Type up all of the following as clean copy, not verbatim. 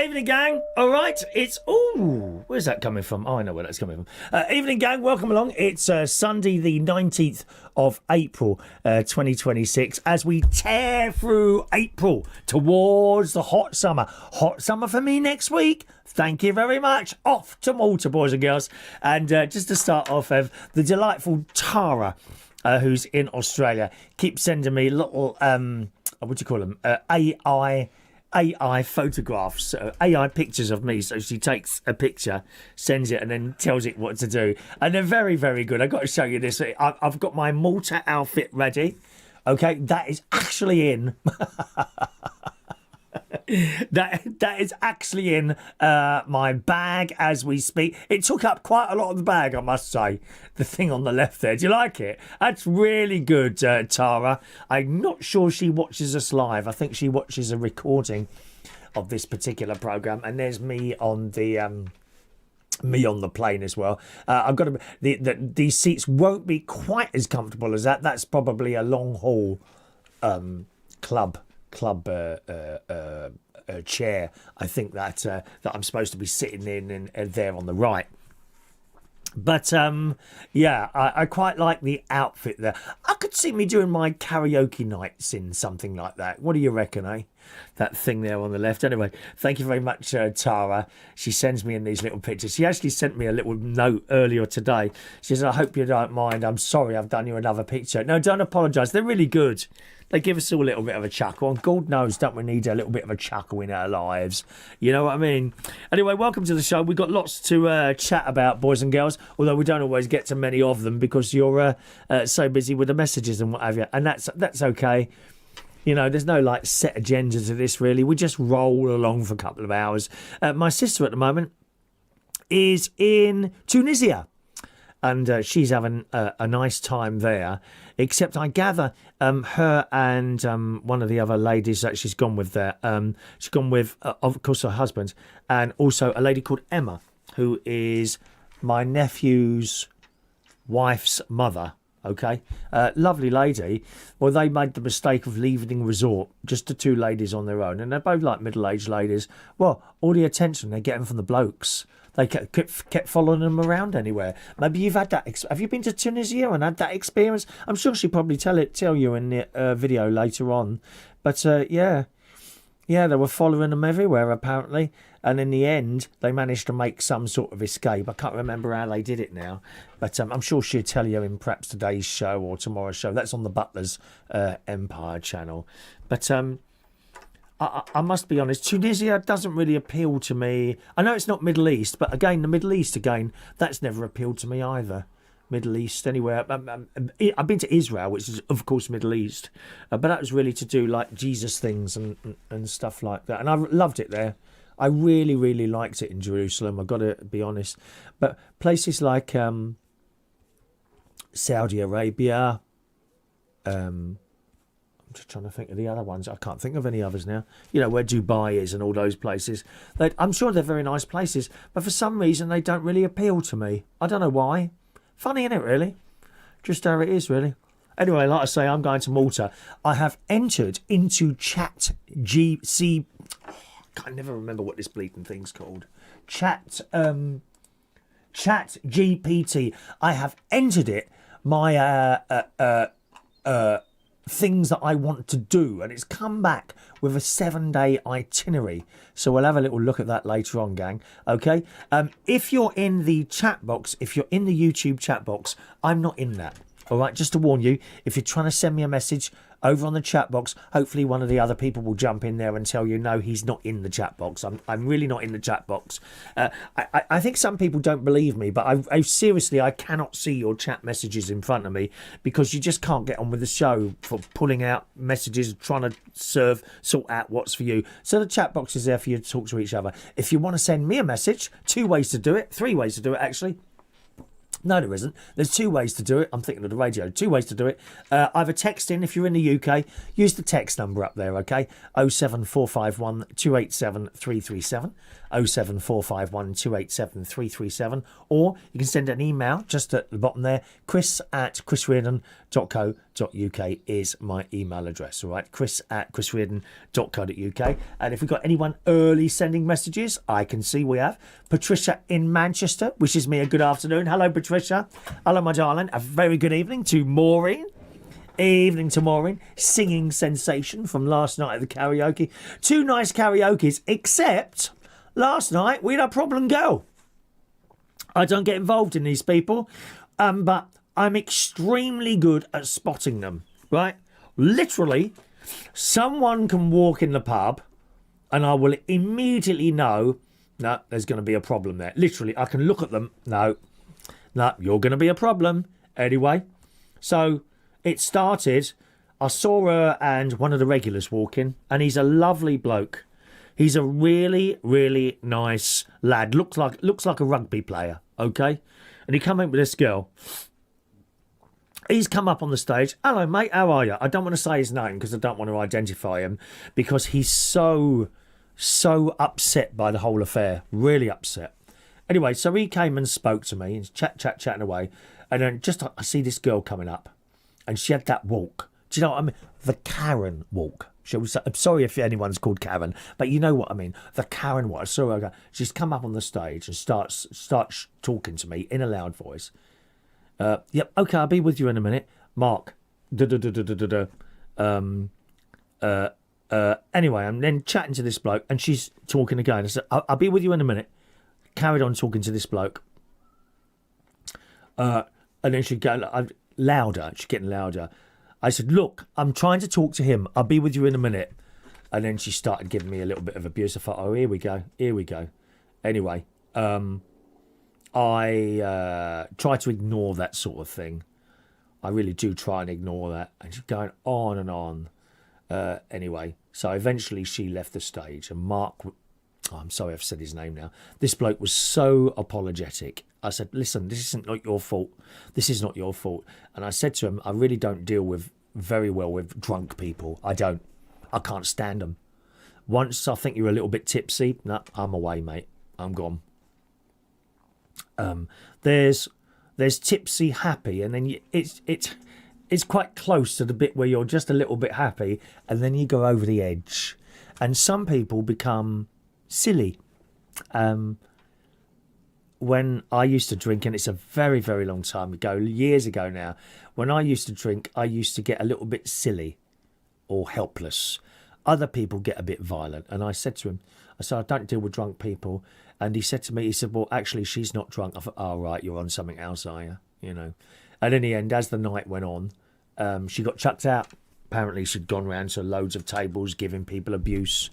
Evening, gang. All right, it's... Ooh, where's that coming from? Oh, I know where that's coming from. Evening, gang. Welcome along. It's Sunday, the 19th of April, 2026, as we tear through April towards the hot summer. Hot summer for me next week. Thank you very much. Off to Malta, boys and girls. And just to start off, the delightful Tara, who's in Australia, keeps sending me little, what do you call them, AI photographs, AI pictures of me. So she takes a picture, sends it, and then tells it what to do. And they're very, very good. I've got to show you this. I've got my Malta outfit ready. Okay, that is actually in... That is actually in my bag as we speak. It took up quite a lot of the bag, I must say. The thing on the left there. Do you like it? That's really good, Tara. I'm not sure she watches us live. I think she watches a recording of this particular programme. And there's me on the plane as well. I've got to. These seats won't be quite as comfortable as that. That's probably a long haul club chair. I think that I'm supposed to be sitting in there on the right. But yeah, I quite like the outfit there. I could see me doing my karaoke nights in something like that. What do you reckon, eh? That thing there on the left. Anyway, thank you very much, Tara. She sends me in these little pictures. She actually sent me a little note earlier today. She says, I hope you don't mind. I'm sorry I've done you another picture. No, don't apologise. They're really good. They give us all a little bit of a chuckle. And God knows, don't we need a little bit of a chuckle in our lives? You know what I mean? Anyway, welcome to the show. We've got lots to chat about, boys and girls, although we don't always get to many of them because you're so busy with the messages and what have you. And that's okay. You know, there's no like set agenda to this, really. We just roll along for a couple of hours. My sister at the moment is in Tunisia. And she's having a nice time there, except I gather her and one of the other ladies that she's gone with there, she's gone with, of course, her husband, and also a lady called Emma, who is my nephew's wife's mother. Okay, lovely lady. Well, they made the mistake of leaving the resort, just the two ladies on their own, and they're both like middle-aged ladies. Well, all the attention they're getting from the blokes. They kept following them around anywhere. Maybe you've had that. Have you been to Tunisia and had that experience? I'm sure she'll probably tell you in the video later on. But yeah, they were following them everywhere apparently. And in the end, they managed to make some sort of escape. I can't remember how they did it now. But I'm sure she'll tell you in perhaps today's show or tomorrow's show. That's on the Butler's Empire channel. But I must be honest, Tunisia doesn't really appeal to me. I know it's not Middle East, but again, the Middle East, that's never appealed to me either. Middle East, anywhere. I've been to Israel, which is, of course, Middle East. But that was really to do, like, Jesus things and stuff like that. And I loved it there. I really, really liked it in Jerusalem, I've got to be honest. But places like Saudi Arabia, I'm just trying to think of the other ones. I can't think of any others now. You know, where Dubai is and all those places. I'm sure they're very nice places, but for some reason they don't really appeal to me. I don't know why. Funny, isn't it, really? Just how it is, really. Anyway, like I say, I'm going to Malta. I have entered into ChatGPT. I never remember what this bleeding thing's called. ChatGPT. I have entered it. My things that I want to do, and it's come back with a 7-day itinerary, so we'll have a little look at that later on, gang. Okay, if you're in the chat box, if you're in the YouTube chat box, I'm not in that. All right, just to warn you, if you're trying to send me a message over on the chat box, hopefully one of the other people will jump in there and tell you, no, he's not in the chat box. I'm really not in the chat box. I think some people don't believe me, but I seriously, I cannot see your chat messages in front of me because you just can't get on with the show for pulling out messages, trying to sort out what's for you. So the chat box is there for you to talk to each other. If you want to send me a message, 2 ways to do it, 3 ways to do it, actually. No, there isn't. There's 2 ways to do it. I'm thinking of the radio. 2 ways to do it. Either text in if you're in the UK. Use the text number up there, okay? 07451 287 337. 07451 287 337, or you can send an email just at the bottom there. chris@chrisreardon.co.uk is my email address. All right, chris@chrisreardon.co.uk. And if we've got anyone early sending messages, I can see we have Patricia in Manchester wishes me a good afternoon. Hello, Patricia. Hello, my darling. A very good evening to Maureen. Evening to Maureen, singing sensation from last night at the karaoke. 2 nice karaokes, except last night we had a problem girl. I don't get involved in these people, but I'm extremely good at spotting them, right? Literally, someone can walk in the pub and I will immediately know, no, there's going to be a problem there. Literally, I can look at them, no, you're going to be a problem. Anyway, so it started, I saw her and one of the regulars walk in, and he's a lovely bloke. He's a really, really nice lad. Looks like a rugby player, okay? And he come in with this girl. He's come up on the stage. Hello, mate, how are you? I don't want to say his name because I don't want to identify him, because he's so upset by the whole affair. Really upset. Anyway, so he came and spoke to me, and chatting away. And then I see this girl coming up. And she had that walk. Do you know what I mean? The Karen walk. I'm sorry if anyone's called Karen, but you know what I mean. The Karen walk. So she's come up on the stage and starts talking to me in a loud voice. Yep, okay, I'll be with you in a minute. Mark. Anyway, I'm then chatting to this bloke, and she's talking again. I said, I'll be with you in a minute. Carried on talking to this bloke. And then she'd go, louder. She's getting louder. I said, look, I'm trying to talk to him. I'll be with you in a minute. And then she started giving me a little bit of abuse. I thought, oh, here we go. Anyway, I try to ignore that sort of thing. I really do try and ignore that. And she's going on and on. Anyway, so eventually she left the stage, and Mark, I'm sorry I've said his name now. This bloke was so apologetic. I said, listen, this isn't not your fault. This is not your fault. And I said to him, I really don't deal very well with drunk people. I can't stand them. Once I think you're a little bit tipsy, no, I'm away, mate. I'm gone. There's tipsy happy, and then it's quite close to the bit where you're just a little bit happy, and then you go over the edge. And some people become silly. When I used to drink, and it's a very, very long time ago, years ago now, when I used to drink, I used to get a little bit silly or helpless. Other people get a bit violent. And I said to him, I don't deal with drunk people. And he said to me, well, actually, she's not drunk. I thought, oh, right, you're on something else, are you? You know. And in the end, as the night went on, she got chucked out. Apparently, she'd gone round to loads of tables giving people abuse.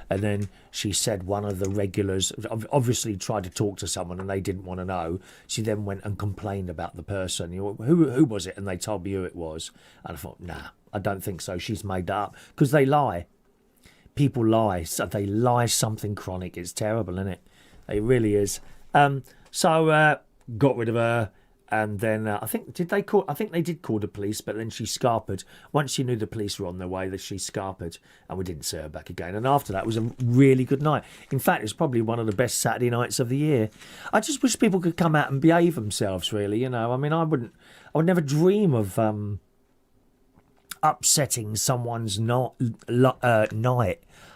And then she said one of the regulars obviously tried to talk to someone and they didn't want to know. She then went and complained about the person. You know, who was it? And they told me who it was. And I thought, nah, I don't think so. She's made that up. Because they lie. People lie. So they lie something chronic. It's terrible, isn't it? It really is. So got rid of her. And then I think they did call the police, but then she scarpered. Once she knew the police were on their way, that she scarpered, and we didn't see her back again. And after that, it was a really good night. In fact, it was probably one of the best Saturday nights of the year. I just wish people could come out and behave themselves, really. You know, I mean, I would never dream of upsetting someone's night. You know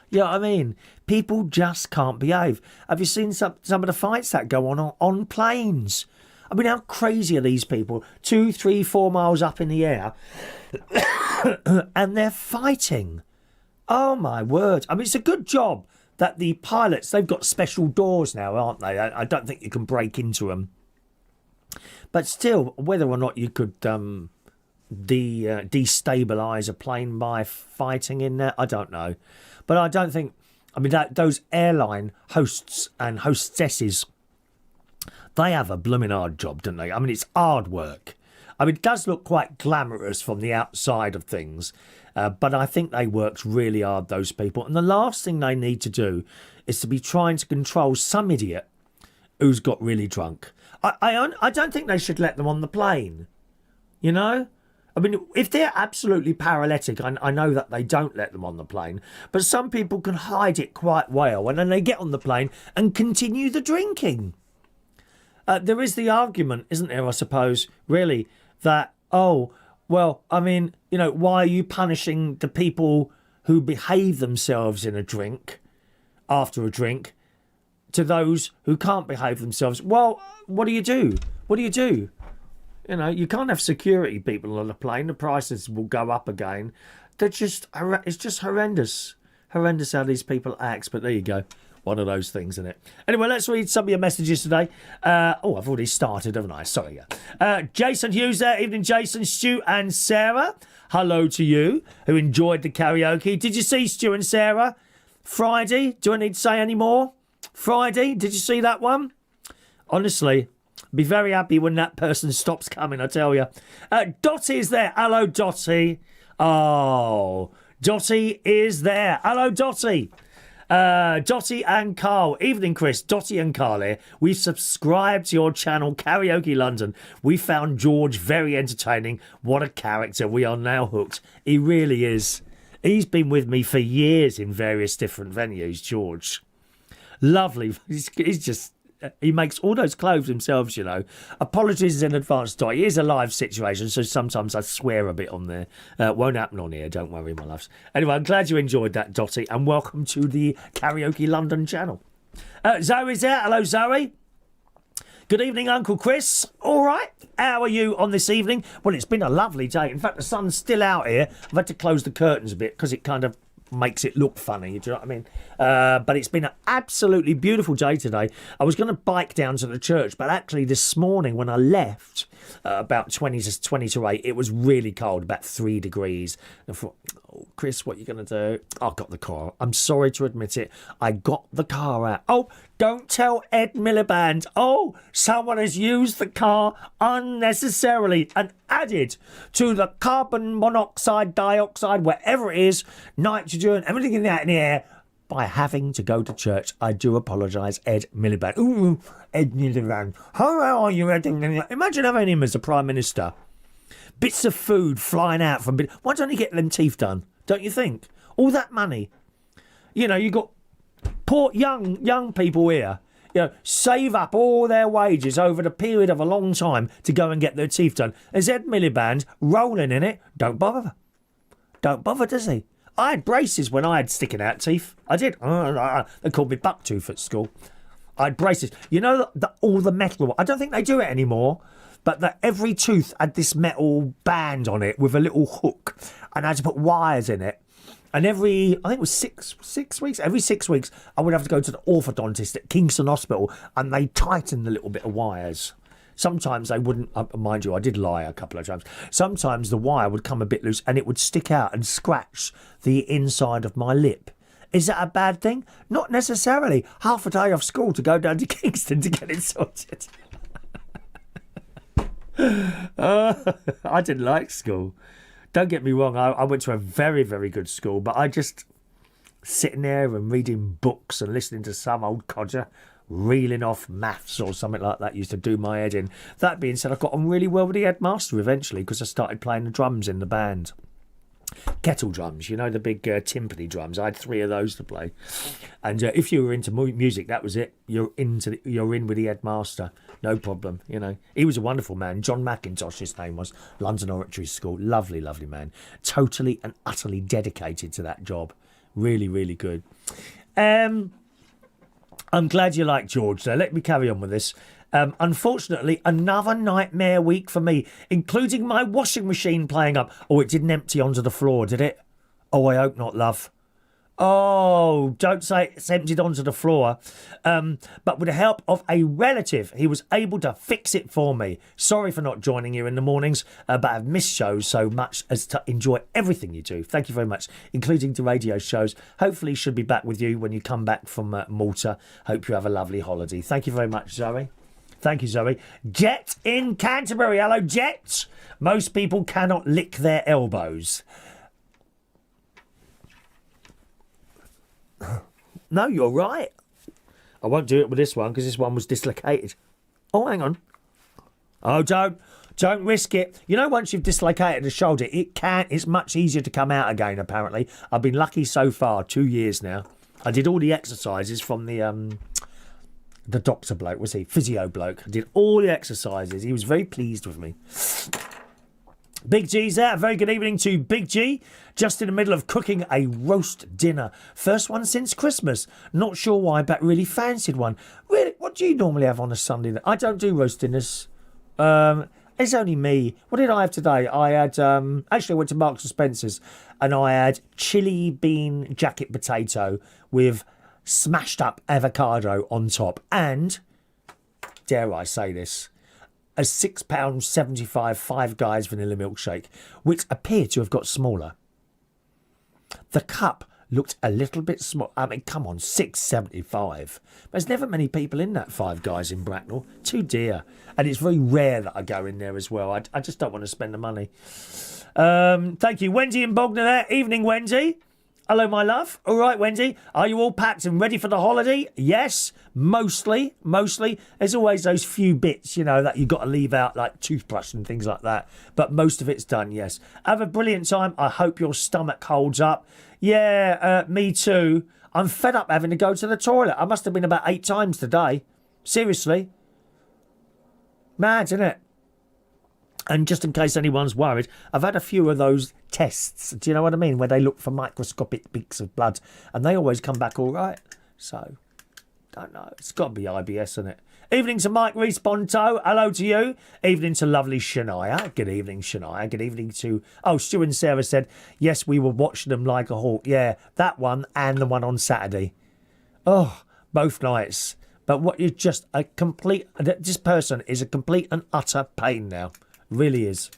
what I mean? People just can't behave. Have you seen some of the fights that go on planes? I mean, how crazy are these people? 2, 3, 4 miles up in the air and they're fighting. Oh, my word. I mean, it's a good job that the pilots, they've got special doors now, aren't they? I don't think you can break into them. But still, whether or not you could destabilise a plane by fighting in there, I don't know. But I don't think, I mean, those airline hosts and hostesses, they have a blooming hard job, don't they? I mean, it's hard work. I mean, it does look quite glamorous from the outside of things, but I think they worked really hard, those people. And the last thing they need to do is to be trying to control some idiot who's got really drunk. I don't think they should let them on the plane, you know? I mean, if they're absolutely paralytic, I know that they don't let them on the plane, but some people can hide it quite well, and then they get on the plane and continue the drinking. There is the argument, isn't there, I suppose, really, that, oh, well, I mean, you know, why are you punishing the people who behave themselves in a drink, after a drink, to those who can't behave themselves? Well, what do you do? What do you do? You know, you can't have security people on a plane. The prices will go up again. It's just horrendous. Horrendous how these people act, but there you go. One of those things, isn't it? Anyway, let's read some of your messages today. I've already started, haven't I? Sorry. Jason Hughes there. Evening, Jason, Stu and Sarah. Hello to you who enjoyed the karaoke. Did you see Stu and Sarah? Friday? Do I need to say any more? Friday? Did you see that one? Honestly, be very happy when that person stops coming, I tell you. Dottie's there. Hello, Dottie. Oh, Dottie is there. Hello, Dottie. Dottie and Carl. Evening, Chris. Dottie and Carl here. We've subscribed to your channel, Karaoke London. We found George very entertaining. What a character. We are now hooked. He really is. He's been with me for years in various different venues, George. Lovely. He's just... He makes all those clothes himself, you know. Apologies in advance, Dottie. It is a live situation, so sometimes I swear a bit on there. Won't happen on here, don't worry, my loves. Anyway, I'm glad you enjoyed that, Dottie, and welcome to the Karaoke London channel. Zoe's there. Hello, Zoe. Good evening, Uncle Chris. All right. How are you on this evening? Well, it's been a lovely day. In fact, the sun's still out here. I've had to close the curtains a bit because it kind of makes it look funny, do you know what I mean? But it's been an absolutely beautiful day today. I was going to bike down to the church, but actually this morning when I left, about 20 to 8, it was really cold, about 3 degrees. And I thought, oh, Chris, what are you going to do? I got the car. I'm sorry to admit it. I got the car out. Oh, don't tell Ed Miliband. Oh, someone has used the car unnecessarily and added to the carbon monoxide, dioxide, whatever it is, nitrogen, everything in the air, by having to go to church. I do apologise, Ed Miliband. Ooh, Ed Miliband. How are you, Ed Miliband? Imagine having him as the Prime Minister. Bits of food flying out from... Why don't you get them teeth done? Don't you think? All that money. You know, you got poor young people here, you know, save up all their wages over the period of a long time to go and get their teeth done. There's Ed Miliband rolling in it. Don't bother. Don't bother, does he? I had braces when I had sticking out teeth. I did. They called me bucktooth at school. I had braces. You know, all the metal... I don't think they do it anymore, but that every tooth had this metal band on it with a little hook, and I had to put wires in it. And I think it was six weeks, every 6 weeks, I would have to go to the orthodontist at Kingston Hospital, and they tighten the little bit of wires. Sometimes they wouldn't, mind you, I did lie a couple of times. Sometimes the wire would come a bit loose and it would stick out and scratch the inside of my lip. Is that a bad thing? Not necessarily. Half a day off school to go down to Kingston to get it sorted. I didn't like school. Don't get me wrong, I went to a very, very good school, but I just sitting there and reading books and listening to some old codger reeling off maths or something like that used to do my head in. That being said, I got on really well with the headmaster eventually because I started playing the drums in the band. Kettle drums, you know, the big timpani drums. I had 3 of those to play. And if you were into music, that was it. You're in with the headmaster. No problem, you know. He was a wonderful man. John McIntosh, his name was. London Oratory School. Lovely, lovely man. Totally and utterly dedicated to that job. Really, really good. I'm glad you like George, though. Let me carry on with this. Unfortunately, another nightmare week for me, including my washing machine playing up. Oh, it didn't empty onto the floor, did it? Oh, I hope not, love. Oh, don't say it's emptied onto the floor. But with the help of a relative, he was able to fix it for me. Sorry for not joining you in the mornings, but I've missed shows so much as to enjoy everything you do. Thank you very much, including the radio shows. Hopefully should be back with you when you come back from Malta. Hope you have a lovely holiday. Thank you very much, Zoe. Thank you, Zoe. Jet in Canterbury. Hello, Jet. Most people cannot lick their elbows. No, you're right. I won't do it with this one because this one was dislocated. Oh, hang on. Oh, don't Don't risk it. You know, once you've dislocated a shoulder, it's much easier to come out again, apparently. I've been lucky so far, 2 years now. I did all the exercises from the doctor bloke, was he? Physio bloke. I did all the exercises. He was very pleased with me. Big G's there. A very good evening to Big G. Just in the middle of cooking a roast dinner. First one since Christmas. Not sure why, but really fancied one. Really, what do you normally have on a Sunday? I don't do roast dinners. It's only me. What did I have today? I had, actually I went to Marks and Spencer's and I had chili bean jacket potato with smashed up avocado on top and, dare I say this, a £6.75 Five Guys vanilla milkshake, which appeared to have got smaller. The cup looked a little bit small. I mean, come on, £6.75. There's never many people in that Five Guys in Bracknell. Too dear. And it's very rare that I go in there as well. I just don't want to spend the money. Thank you. Wendy and Bogner there. Evening, Wendy. Hello, my love. All right, Wendy. Are you all packed and ready for the holiday? Yes, mostly. There's always those few bits, you know, that you've got to leave out, like toothbrush and things like that. But most of it's done, yes. Have a brilliant time. I hope your stomach holds up. Yeah, me too. I'm fed up having to go to the toilet. I must have been about 8 times today. Seriously. Mad, isn't it? And just in case anyone's worried, I've had a few of those tests. Do you know what I mean? Where they look for microscopic peaks of blood. And they always come back all right. So, don't know. It's got to be IBS, isn't it? Evening to Mike Reese-Ponto. Hello to you. Evening to lovely Shania. Good evening, Shania. Good evening to... Oh, Stu and Sarah said, yes, we were watching them like a hawk. Yeah, that one and the one on Saturday. Oh, both nights. But what is just a complete... This person is a complete and utter pain now. Really is.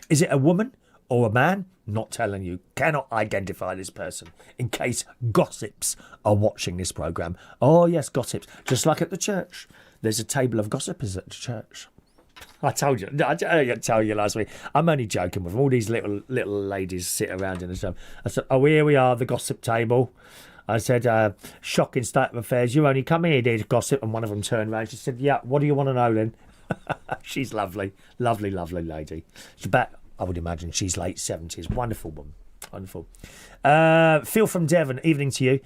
Is it a woman or a man? Not telling you. Cannot identify this person in case gossips are watching this programme. Oh, yes, gossips. Just like at the church. There's a table of gossipers at the church. I told you. I didn't tell you last week. I'm only joking with them. All these little ladies sit around in the show. I said, oh, here we are, the gossip table. I said, shocking state of affairs. You only come here to gossip. And one of them turned around. She said, yeah, what do you want to know then? She's lovely. Lovely lady. She's about, I would imagine, she's late 70s. Wonderful woman. Wonderful. Phil from Devon, evening to you.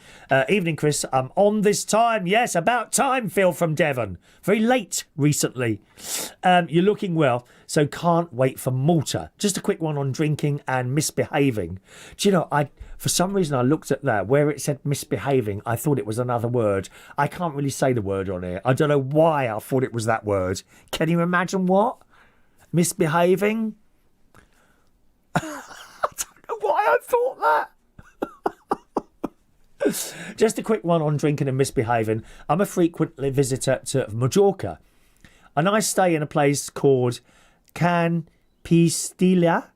Evening, Chris. I'm on this time. Yes, about time, Phil from Devon. Very late recently. You're looking well, so can't wait for Malta. Just a quick one on drinking and misbehaving. Do you know, for some reason I looked at that, where it said misbehaving, I thought it was another word. I can't really say the word on here. I don't know why I thought it was that word. Can you imagine what? Misbehaving? Why I thought that. Just a quick one on drinking and misbehaving. I'm a frequent visitor to Majorca, and I stay in a place called Can Pistilla,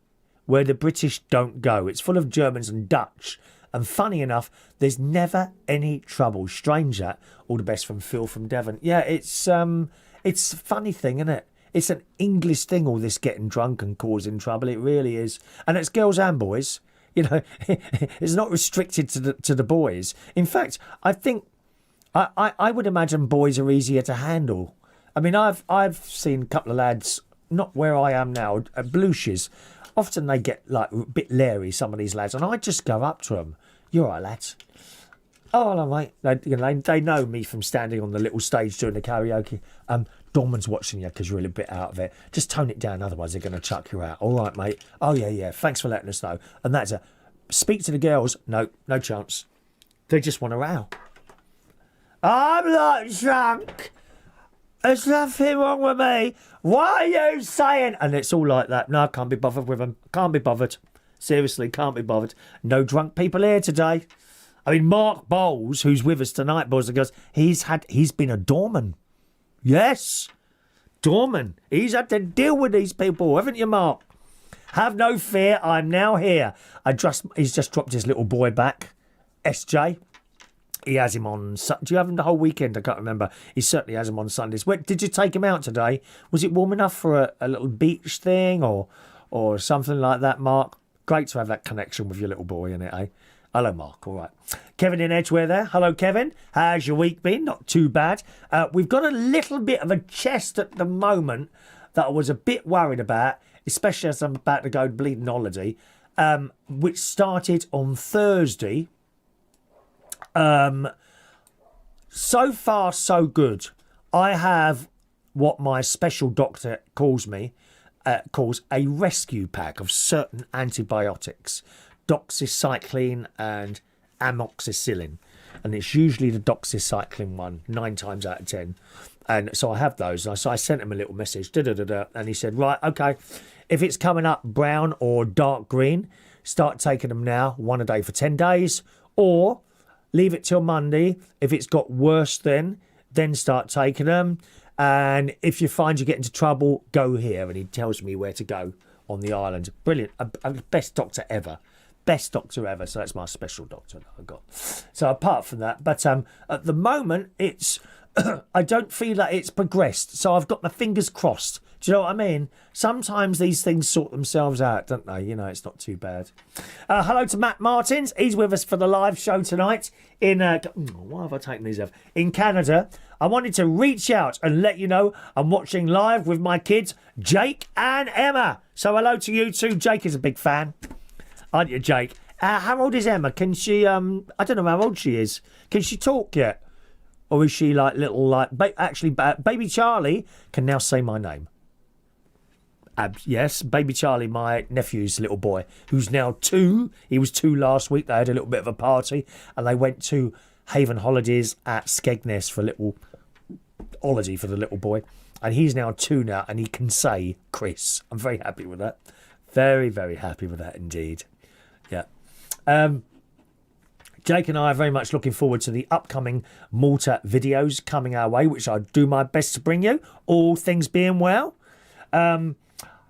where the British don't go. It's full of Germans and Dutch, and funny enough, there's never any trouble. Strange that. All the best from Phil from Devon. Yeah, it's a funny thing, isn't it? It's an English thing, all this getting drunk and causing trouble. It really is. And it's girls and boys. You know, it's not restricted to the boys. In fact, I think, I would imagine boys are easier to handle. I mean, I've seen a couple of lads, not where I am now, at Bluches. Often they get like a bit leery, some of these lads, and I just go up to them. You all right, lads? Oh, hello, mate. They know me from standing on the little stage doing the karaoke. Dorman's watching you because you're a little bit out of it. Just tone it down, otherwise they're going to chuck you out. All right, mate. Oh, yeah. Thanks for letting us know. And that's a... Speak to the girls. No chance. They just want a row. I'm not drunk. There's nothing wrong with me. What are you saying? And it's all like that. No, I can't be bothered with them. Can't be bothered. Seriously, can't be bothered. No drunk people here today. I mean, Mark Bowles, who's with us tonight, boys and girls, he's been a doorman. Yes, doorman. He's had to deal with these people, haven't you, Mark? Have no fear, I'm now here. He's just dropped his little boy back, SJ. He has him on... Do you have him the whole weekend? I can't remember. He certainly has him on Sundays. Did you take him out today? Was it warm enough for a little beach thing or something like that, Mark? Great to have that connection with your little boy, isn't it, eh? Hello, Mark. All right. Kevin in Edgware there. Hello, Kevin. How's your week been? Not too bad. We've got a little bit of a chest at the moment. that I was a bit worried about, especially as I'm about to go bleeding holiday, which started on Thursday. So far, so good. I have what my special doctor calls a rescue pack of certain antibiotics, doxycycline and amoxicillin. And it's usually the doxycycline one, 9 times out of 10. And so I have those. So I sent him a little message, and he said, right, okay, if it's coming up brown or dark green, start taking them now, 1 a day for 10 days, or leave it till Monday. If it's got worse then start taking them. And if you find you get into trouble, go here. And he tells me where to go on the island. Brilliant. Best doctor ever. Best doctor ever. So that's my special doctor that I got. So apart from that, but at the moment, it's I don't feel that it's progressed. So I've got my fingers crossed. Do you know what I mean? Sometimes these things sort themselves out, don't they? You know, it's not too bad. Hello to Matt Martins. He's with us for the live show tonight in... why have I taken these off? In Canada. I wanted to reach out and let you know I'm watching live with my kids, Jake and Emma. So hello to you too. Jake is a big fan. Aren't you, Jake? How old is Emma? Can she... I don't know how old she is. Can she talk yet? Or is she like little... baby Charlie can now say my name. Yes, baby Charlie, my nephew's little boy, who's now 2. He was 2 last week. They had a little bit of a party and they went to Haven Holidays at Skegness for a little holiday for the little boy. And he's now 2 now and he can say Chris. I'm very happy with that. Very, very happy with that indeed. Yeah. Jake and I are very much looking forward to the upcoming Malta videos coming our way, which I'll do my best to bring you, all things being well.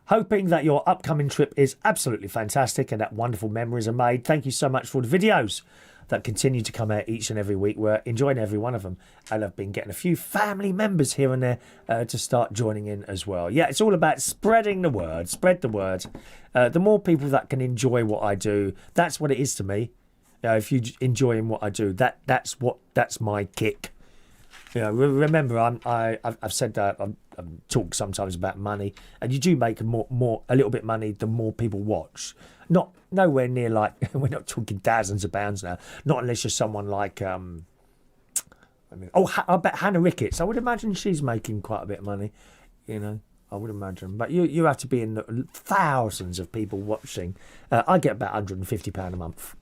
Hoping that your upcoming trip is absolutely fantastic and that wonderful memories are made. Thank you so much for the videos that continue to come out each and every week. We're enjoying every one of them. And I've been getting a few family members here and there to start joining in as well. Yeah, it's all about spreading the word. Spread the word. The more people that can enjoy what I do, that's what it is to me. If you enjoy what I do, that's my kick. You know, remember, I've said that I've talked sometimes about money, and you do make a little bit money the more people watch. Not nowhere near like we're not talking thousands of pounds now. Not unless you're someone like I bet Hannah Ricketts. I would imagine she's making quite a bit of money. You know, I would imagine, but you have to be in the thousands of people watching. I get about £150 a month.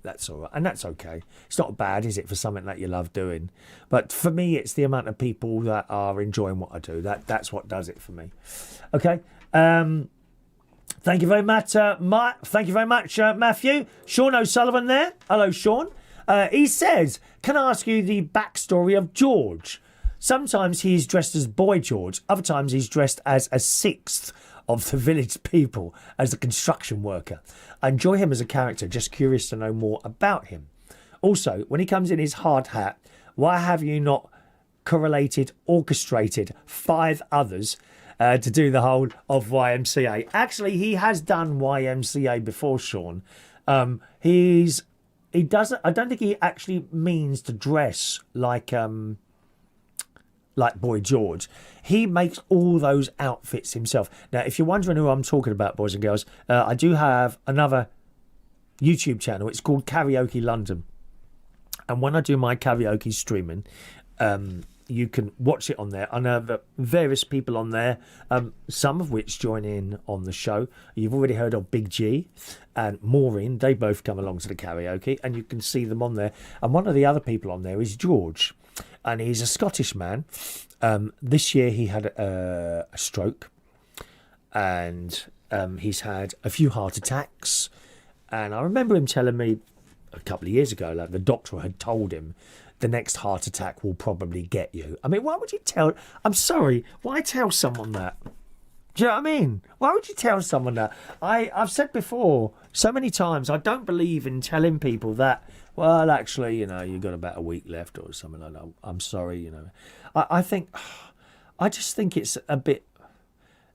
That's all right, and that's okay. It's not bad, is it, for something that you love doing? But for me, it's the amount of people that are enjoying what I do. That's what does it for me. Okay. Thank you very much, Thank you very much, Matthew. Sean O'Sullivan there. Hello, Sean. He says, can I ask you the backstory of George? Sometimes he's dressed as Boy George. Other times he's dressed as a sixth of the village people as a construction worker. I enjoy him as a character, just curious to know more about him. Also, when he comes in his hard hat, why have you not orchestrated 5 others to do the whole of YMCA? Actually, he has done YMCA before, Sean. He doesn't. I don't think he actually means to dress like Boy George. He makes all those outfits himself. Now, if you're wondering who I'm talking about, boys and girls, I do have another YouTube channel. It's called Karaoke London. And when I do my karaoke streaming, you can watch it on there. I know various people on there, some of which join in on the show. You've already heard of Big G and Maureen. They both come along to the karaoke, and you can see them on there. And one of the other people on there is George. And he's a Scottish man. This year he had a stroke, and he's had a few heart attacks. And I remember him telling me a couple of years ago, like the doctor had told him the next heart attack will probably get you. I mean, why would you tell... I'm sorry, why tell someone that? Do you know what I mean? Why would you tell someone that? I've said before so many times, I don't believe in telling people that, well, actually, you know, you've got about a week left or something like that. I'm sorry, you know. I just think it's a bit...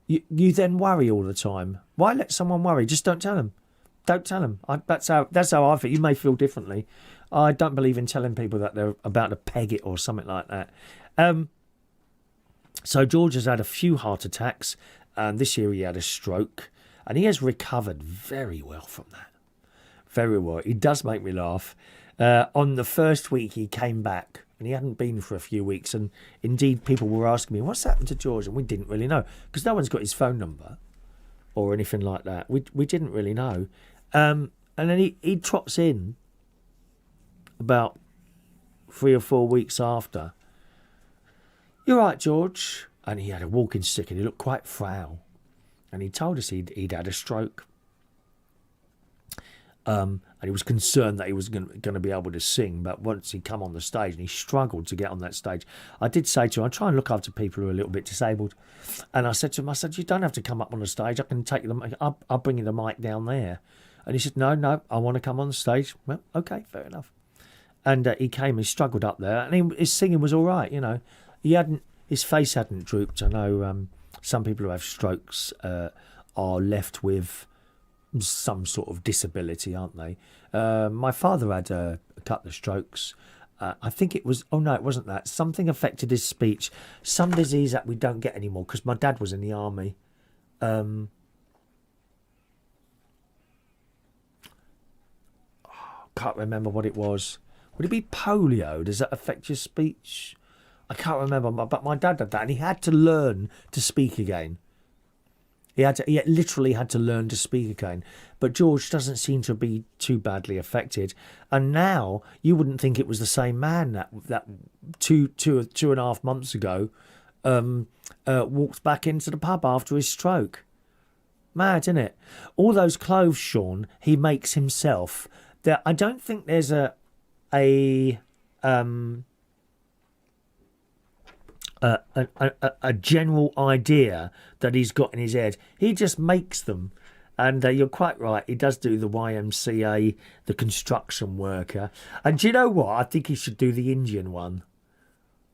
You then worry all the time. Why let someone worry? Just don't tell them. Don't tell them. That's how I feel. You may feel differently. I don't believe in telling people that they're about to peg it or something like that. So George has had a few heart attacks, and this year he had a stroke, and he has recovered very well from that. Very well. He does make me laugh. On the first week he came back, and he hadn't been for a few weeks, and indeed people were asking me, what's happened to George? And we didn't really know, because no one's got his phone number or anything like that. We didn't really know. And then he trots in about 3 or 4 weeks after. You're right, George. And he had a walking stick and he looked quite frail. And he told us he'd had a stroke. And he was concerned that he was going to be able to sing, but once he'd come on the stage, and he struggled to get on that stage, I did say to him, I try and look after people who are a little bit disabled. And I said to him, you don't have to come up on the stage. I can take you. I'll bring you the mic down there. And he said, no, I want to come on the stage. Well, okay, fair enough. And he came, he struggled up there, and his singing was all right, his face hadn't drooped. I know some people who have strokes are left with some sort of disability, aren't they? My father had a couple of strokes. I think it was, it wasn't that. Something affected his speech. Some disease that we don't get anymore, because my dad was in the army. Can't remember what it was. Would it be polio? Does that affect your speech? I can't remember, but my dad had that, and he had to learn to speak again. He literally had to learn to speak again. But George doesn't seem to be too badly affected. And now you wouldn't think it was the same man that 2.5 months ago walked back into the pub after his stroke. Mad, isn't it? All those clothes, Sean, he makes himself. I don't think there's a general idea that he's got in his head. He just makes them. And you're quite right, he does do the YMCA, the construction worker. And do you know what? I think he should do the Indian one.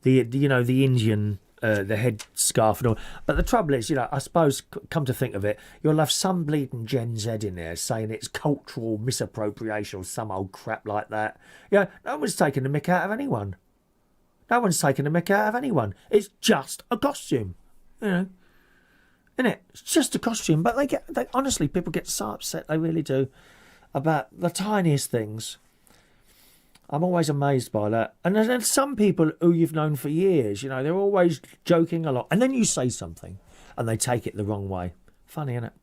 The Indian, the head scarf and all. But the trouble is, I suppose, come to think of it, you'll have some bleeding Gen Z in there saying it's cultural misappropriation or some old crap like that. No one's taking the mick out of anyone. No one's taking the mick out of anyone. It's just a costume, Isn't it? It's just a costume. But honestly, people get so upset, they really do, about the tiniest things. I'm always amazed by that. And there's some people who you've known for years, they're always joking a lot. And then you say something and they take it the wrong way. Funny, isn't it?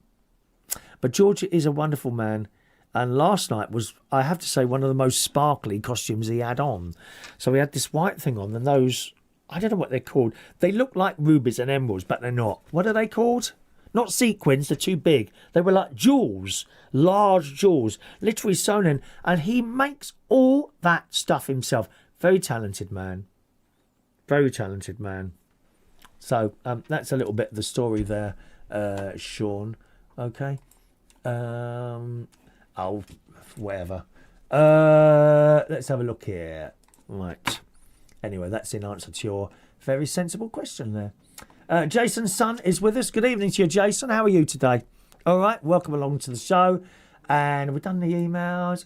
But George is a wonderful man. And last night was, I have to say, one of the most sparkly costumes he had on. So he had this white thing on, and those, I don't know what they're called. They look like rubies and emeralds, but they're not. What are they called? Not sequins, they're too big. They were like jewels, large jewels, literally sewn in. And he makes all that stuff himself. Very talented man. Very talented man. So that's a little bit of the story there, Sean. Okay. Whatever. Let's have a look here. Right. Anyway, that's in answer to your very sensible question there. Jason's son is with us. Good evening to you, Jason. How are you today? All right. Welcome along to the show. And we've done the emails.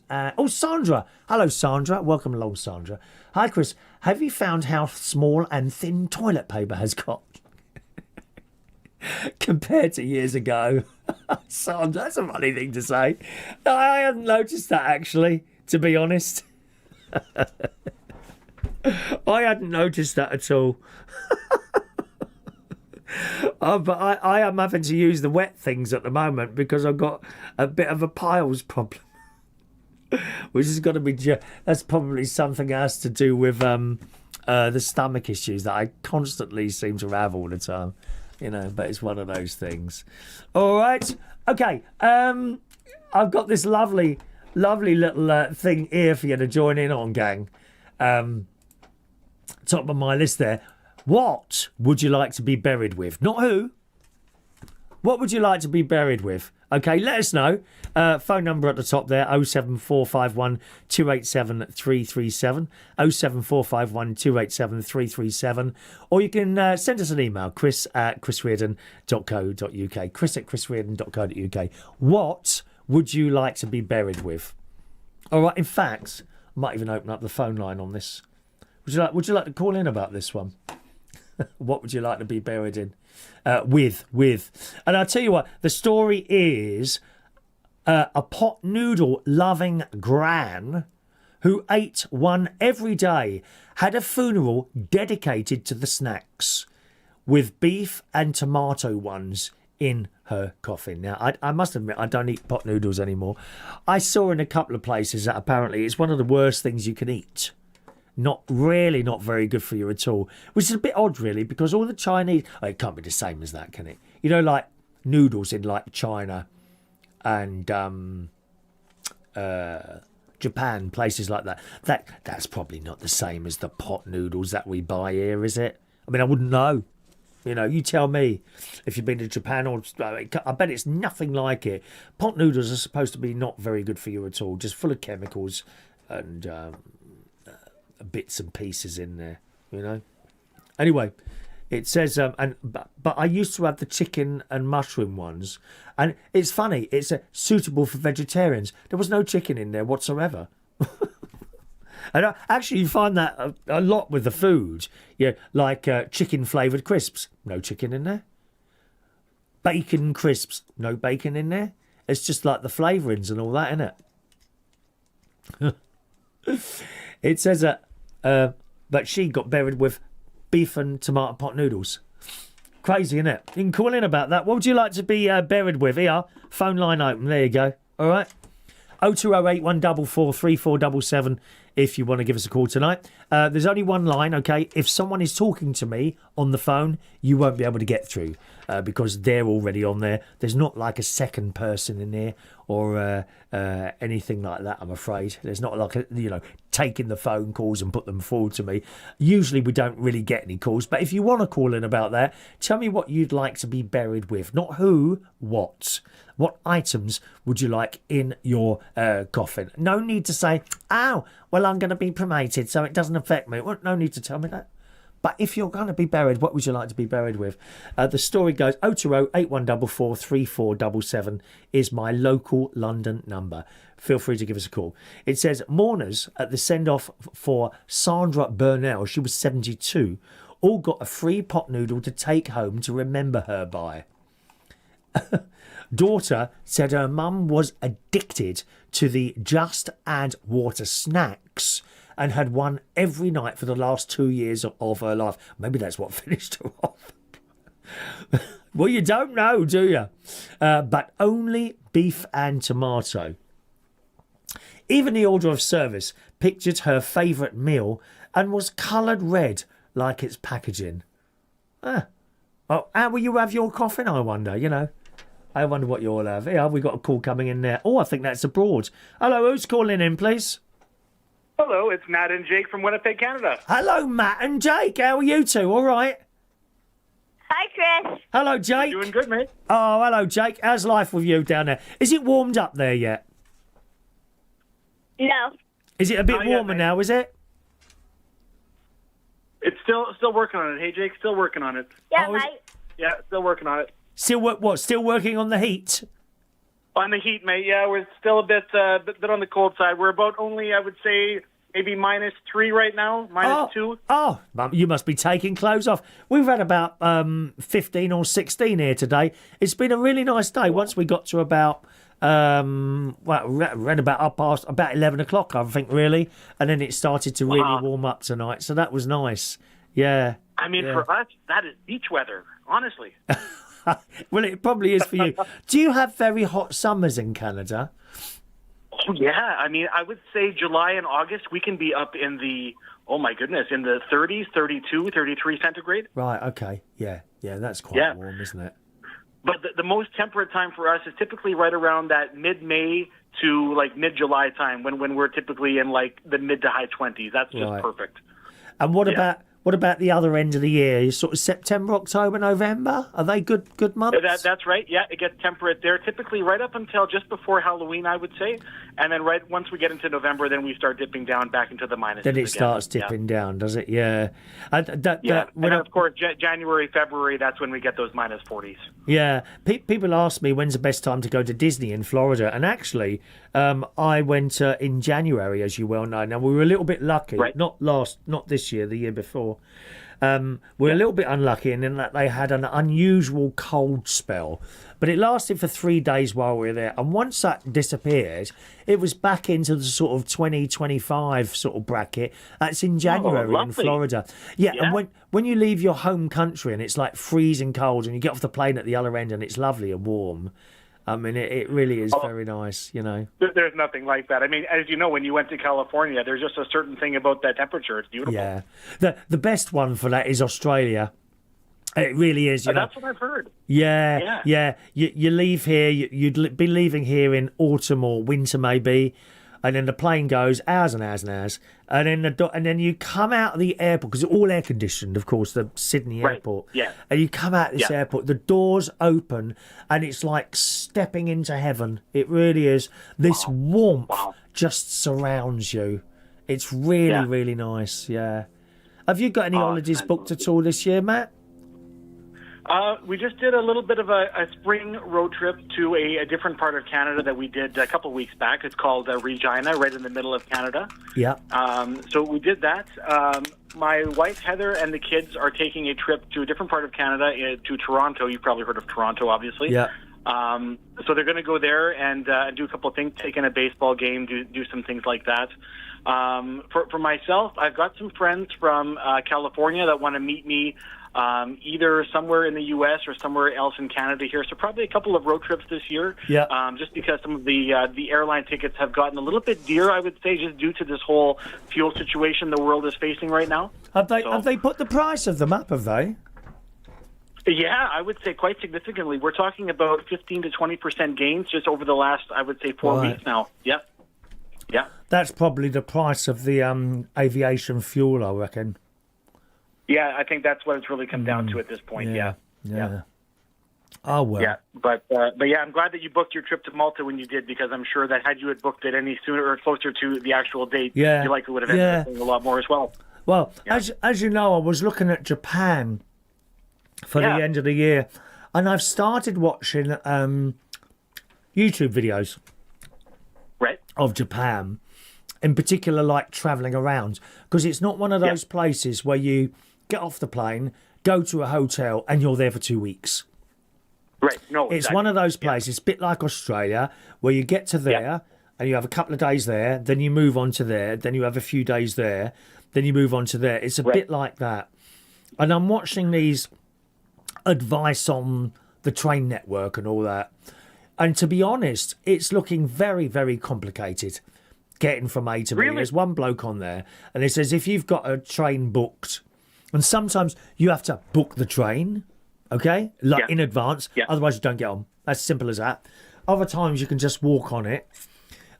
Sandra. Hello, Sandra. Welcome along, Sandra. Hi, Chris. Have you found how small and thin toilet paper has got compared to years ago? Sandra, that's a funny thing to say. No, I hadn't noticed that, actually, to be honest. I hadn't noticed that at all. But I am having to use the wet things at the moment because I've got a bit of a piles problem. Which has got to be... That's probably something else to do with the stomach issues that I constantly seem to have all the time. But it's one of those things. All right. Okay. I've got this lovely little thing here for you to join in on, gang. Top of my list there. What would you like to be buried with? Not who. What would you like to be buried with? Okay, let us know. Phone number at the top there, 07451 287 337, 07451 287 337. Or you can send us an email, chris@chrisreardon.co.uk, chris@chrisreardon.co.uk. What would you like to be buried with? All right, in fact, I might even open up the phone line on this. Would you like to call in about this one? What would you like to be buried in? With. And I'll tell you what, the story is a pot noodle loving gran who ate one every day had a funeral dedicated to the snacks with beef and tomato ones in her coffin. Now, I must admit, I don't eat pot noodles anymore. I saw in a couple of places that apparently it's one of the worst things you can eat. Not very good for you at all. Which is a bit odd, really, because all the Chinese... Oh, it can't be the same as that, can it? You know, like noodles in, like, China and Japan, places like that. That's probably not the same as the pot noodles that we buy here, is it? I mean, I wouldn't know. You know, you tell me if you've been to Japan or... I bet it's nothing like it. Pot noodles are supposed to be not very good for you at all, just full of chemicals and bits and pieces in there, you know. Anyway, it says, but I used to have the chicken and mushroom ones, and it's funny, it's suitable for vegetarians. There was no chicken in there whatsoever. And actually, you find that a lot with the food. Yeah, like chicken flavoured crisps, no chicken in there. Bacon crisps, no bacon in there. It's just like the flavourings and all that, innit? It says that she got buried with beef and tomato pot noodles. Crazy, innit? You can call in about that. What would you like to be buried with? Here, phone line open. There you go. All right. 0208 144 3477 if you want to give us a call tonight. There's only one line, okay? If someone is talking to me on the phone, you won't be able to get through because they're already on there. There's not like a second person in there or anything like that, I'm afraid. There's not like, taking the phone calls and put them forward to me. Usually we don't really get any calls, but if you want to call in about that, tell me what you'd like to be buried with. Not who, what. What items would you like in your coffin? No need to say, oh, well, I'm going to be cremated, so it doesn't affect me. Well, no need to tell me that. But if you're going to be buried, what would you like to be buried with? The story goes 020 8144 3477 is my local London number. Feel free to give us a call. It says, mourners at the send-off for Sandra Burnell, she was 72, all got a free pot noodle to take home to remember her by. Daughter said her mum was addicted to the Just Add Water snacks and had one every night for the last 2 years of her life. Maybe that's what finished her off. Well, you don't know, do you? But only beef and tomato. Even the order of service pictured her favourite meal and was coloured red like its packaging. Well, how will you have your coffin, I wonder, I wonder what you'll have. Yeah, we got a call coming in there. Oh, I think that's abroad. Hello, who's calling in, please? Hello, it's Matt and Jake from Winnipeg, Canada. Hello, Matt and Jake. How are you two? All right? Hi, Chris. Hello, Jake. Doing good, mate. Oh, hello, Jake. How's life with you down there? Is it warmed up there yet? No. Is it a bit Not yet, warmer mate. now, is it? It's still working on it. Hey, Jake, still working on it. Yeah, Oh, is- mate. Yeah, still working on it. Still working on the heat? On the heat, mate, yeah, we're still a bit on the cold side. We're about only, I would say, maybe -3 right now, -2. Oh, you must be taking clothes off. We've had about 15 or 16 here today. It's been a really nice day. Once we got to about, around about 11 o'clock, I think, really. And then it started to really warm up tonight. So that was nice. Yeah. I mean, yeah. for us, that is beach weather, honestly. Well, it probably is for you. Do you have very hot summers in Canada? Oh, yeah. I mean, I would say July and August, we can be up in the, oh my goodness, in the 30s, 32, 33 centigrade. Right, okay. Yeah, that's quite warm, isn't it? But the most temperate time for us is typically right around that mid-May to like mid-July time when we're typically in like the mid to high 20s. That's just perfect. And what about the other end of the year? Sort of September, October, November? Are they good months? That's right. Yeah, it gets temperate there typically right up until just before Halloween, I would say. And then right once we get into November, then we start dipping down back into the minuses. Then it starts dipping down, does it? Yeah. And of course, January, February, that's when we get those -40s. Yeah. People ask me when's the best time to go to Disney in Florida. And actually, I went in January, as you well know. Now, we were a little bit lucky. Right. Not this year, the year before. We're a little bit unlucky in that they had an unusual cold spell, but it lasted for 3 days while we were there. And once that disappeared, it was back into the sort of 2025 sort of bracket. That's in January in lovely. Florida. Yeah, and when you leave your home country and it's like freezing cold and you get off the plane at the other end and it's lovely and warm, I mean, it really is very nice, you know. There's nothing like that. I mean, as you know, when you went to California, there's just a certain thing about that temperature. It's beautiful. Yeah. The best one for that is Australia. It really is. You know. That's what I've heard. Yeah. You leave here, you'd be leaving here in autumn or winter maybe, and then the plane goes hours and hours and hours, and then you come out of the airport, because it's all air conditioned, of course, the Sydney airport. Yeah. And you come out of this airport, the doors open, and it's like stepping into heaven. It really is. This warmth just surrounds you. It's really, really nice. Yeah. Have you got any holidays booked at all this year, Matt? We just did a little bit of a spring road trip to a different part of Canada that we did a couple of weeks back. It's called Regina, right in the middle of Canada. Yeah. So we did that. My wife, Heather, and the kids are taking a trip to a different part of Canada, to Toronto. You've probably heard of Toronto, obviously. Yeah. So they're going to go there and do a couple of things, take in a baseball game, do some things like that. For myself, I've got some friends from California that want to meet me either somewhere in the U.S. or somewhere else in Canada here. So probably a couple of road trips this year. Yeah. Just because some of the airline tickets have gotten a little bit dear, I would say, just due to this whole fuel situation the world is facing right now. Have they put the price of them up, have they? Yeah, I would say quite significantly. We're talking about 15 to 20% gains just over the last, I would say, 4 weeks now. Yep. Yeah. That's probably the price of the aviation fuel, I reckon. Yeah, I think that's what it's really come down to at this point. Yeah. Oh, well. Yeah, but yeah, I'm glad that you booked your trip to Malta when you did, because I'm sure that had you had booked it any sooner or closer to the actual date, you likely would have ended up paying a lot more as well. Well, as you know, I was looking at Japan for the end of the year, and I've started watching YouTube videos of Japan, in particular, like travelling around, because it's not one of those places where you get off the plane, go to a hotel, and you're there for 2 weeks. Right. No, it's one of those places, a bit like Australia, where you get to there and you have a couple of days there, then you move on to there, then you have a few days there, then you move on to there. It's a bit like that. And I'm watching these advice on the train network and all that. And to be honest, it's looking very, very complicated getting from A to B. There's one bloke on there, and it says if you've got a train booked, and sometimes you have to book the train, okay, in advance, otherwise you don't get on. As simple as that. Other times you can just walk on it.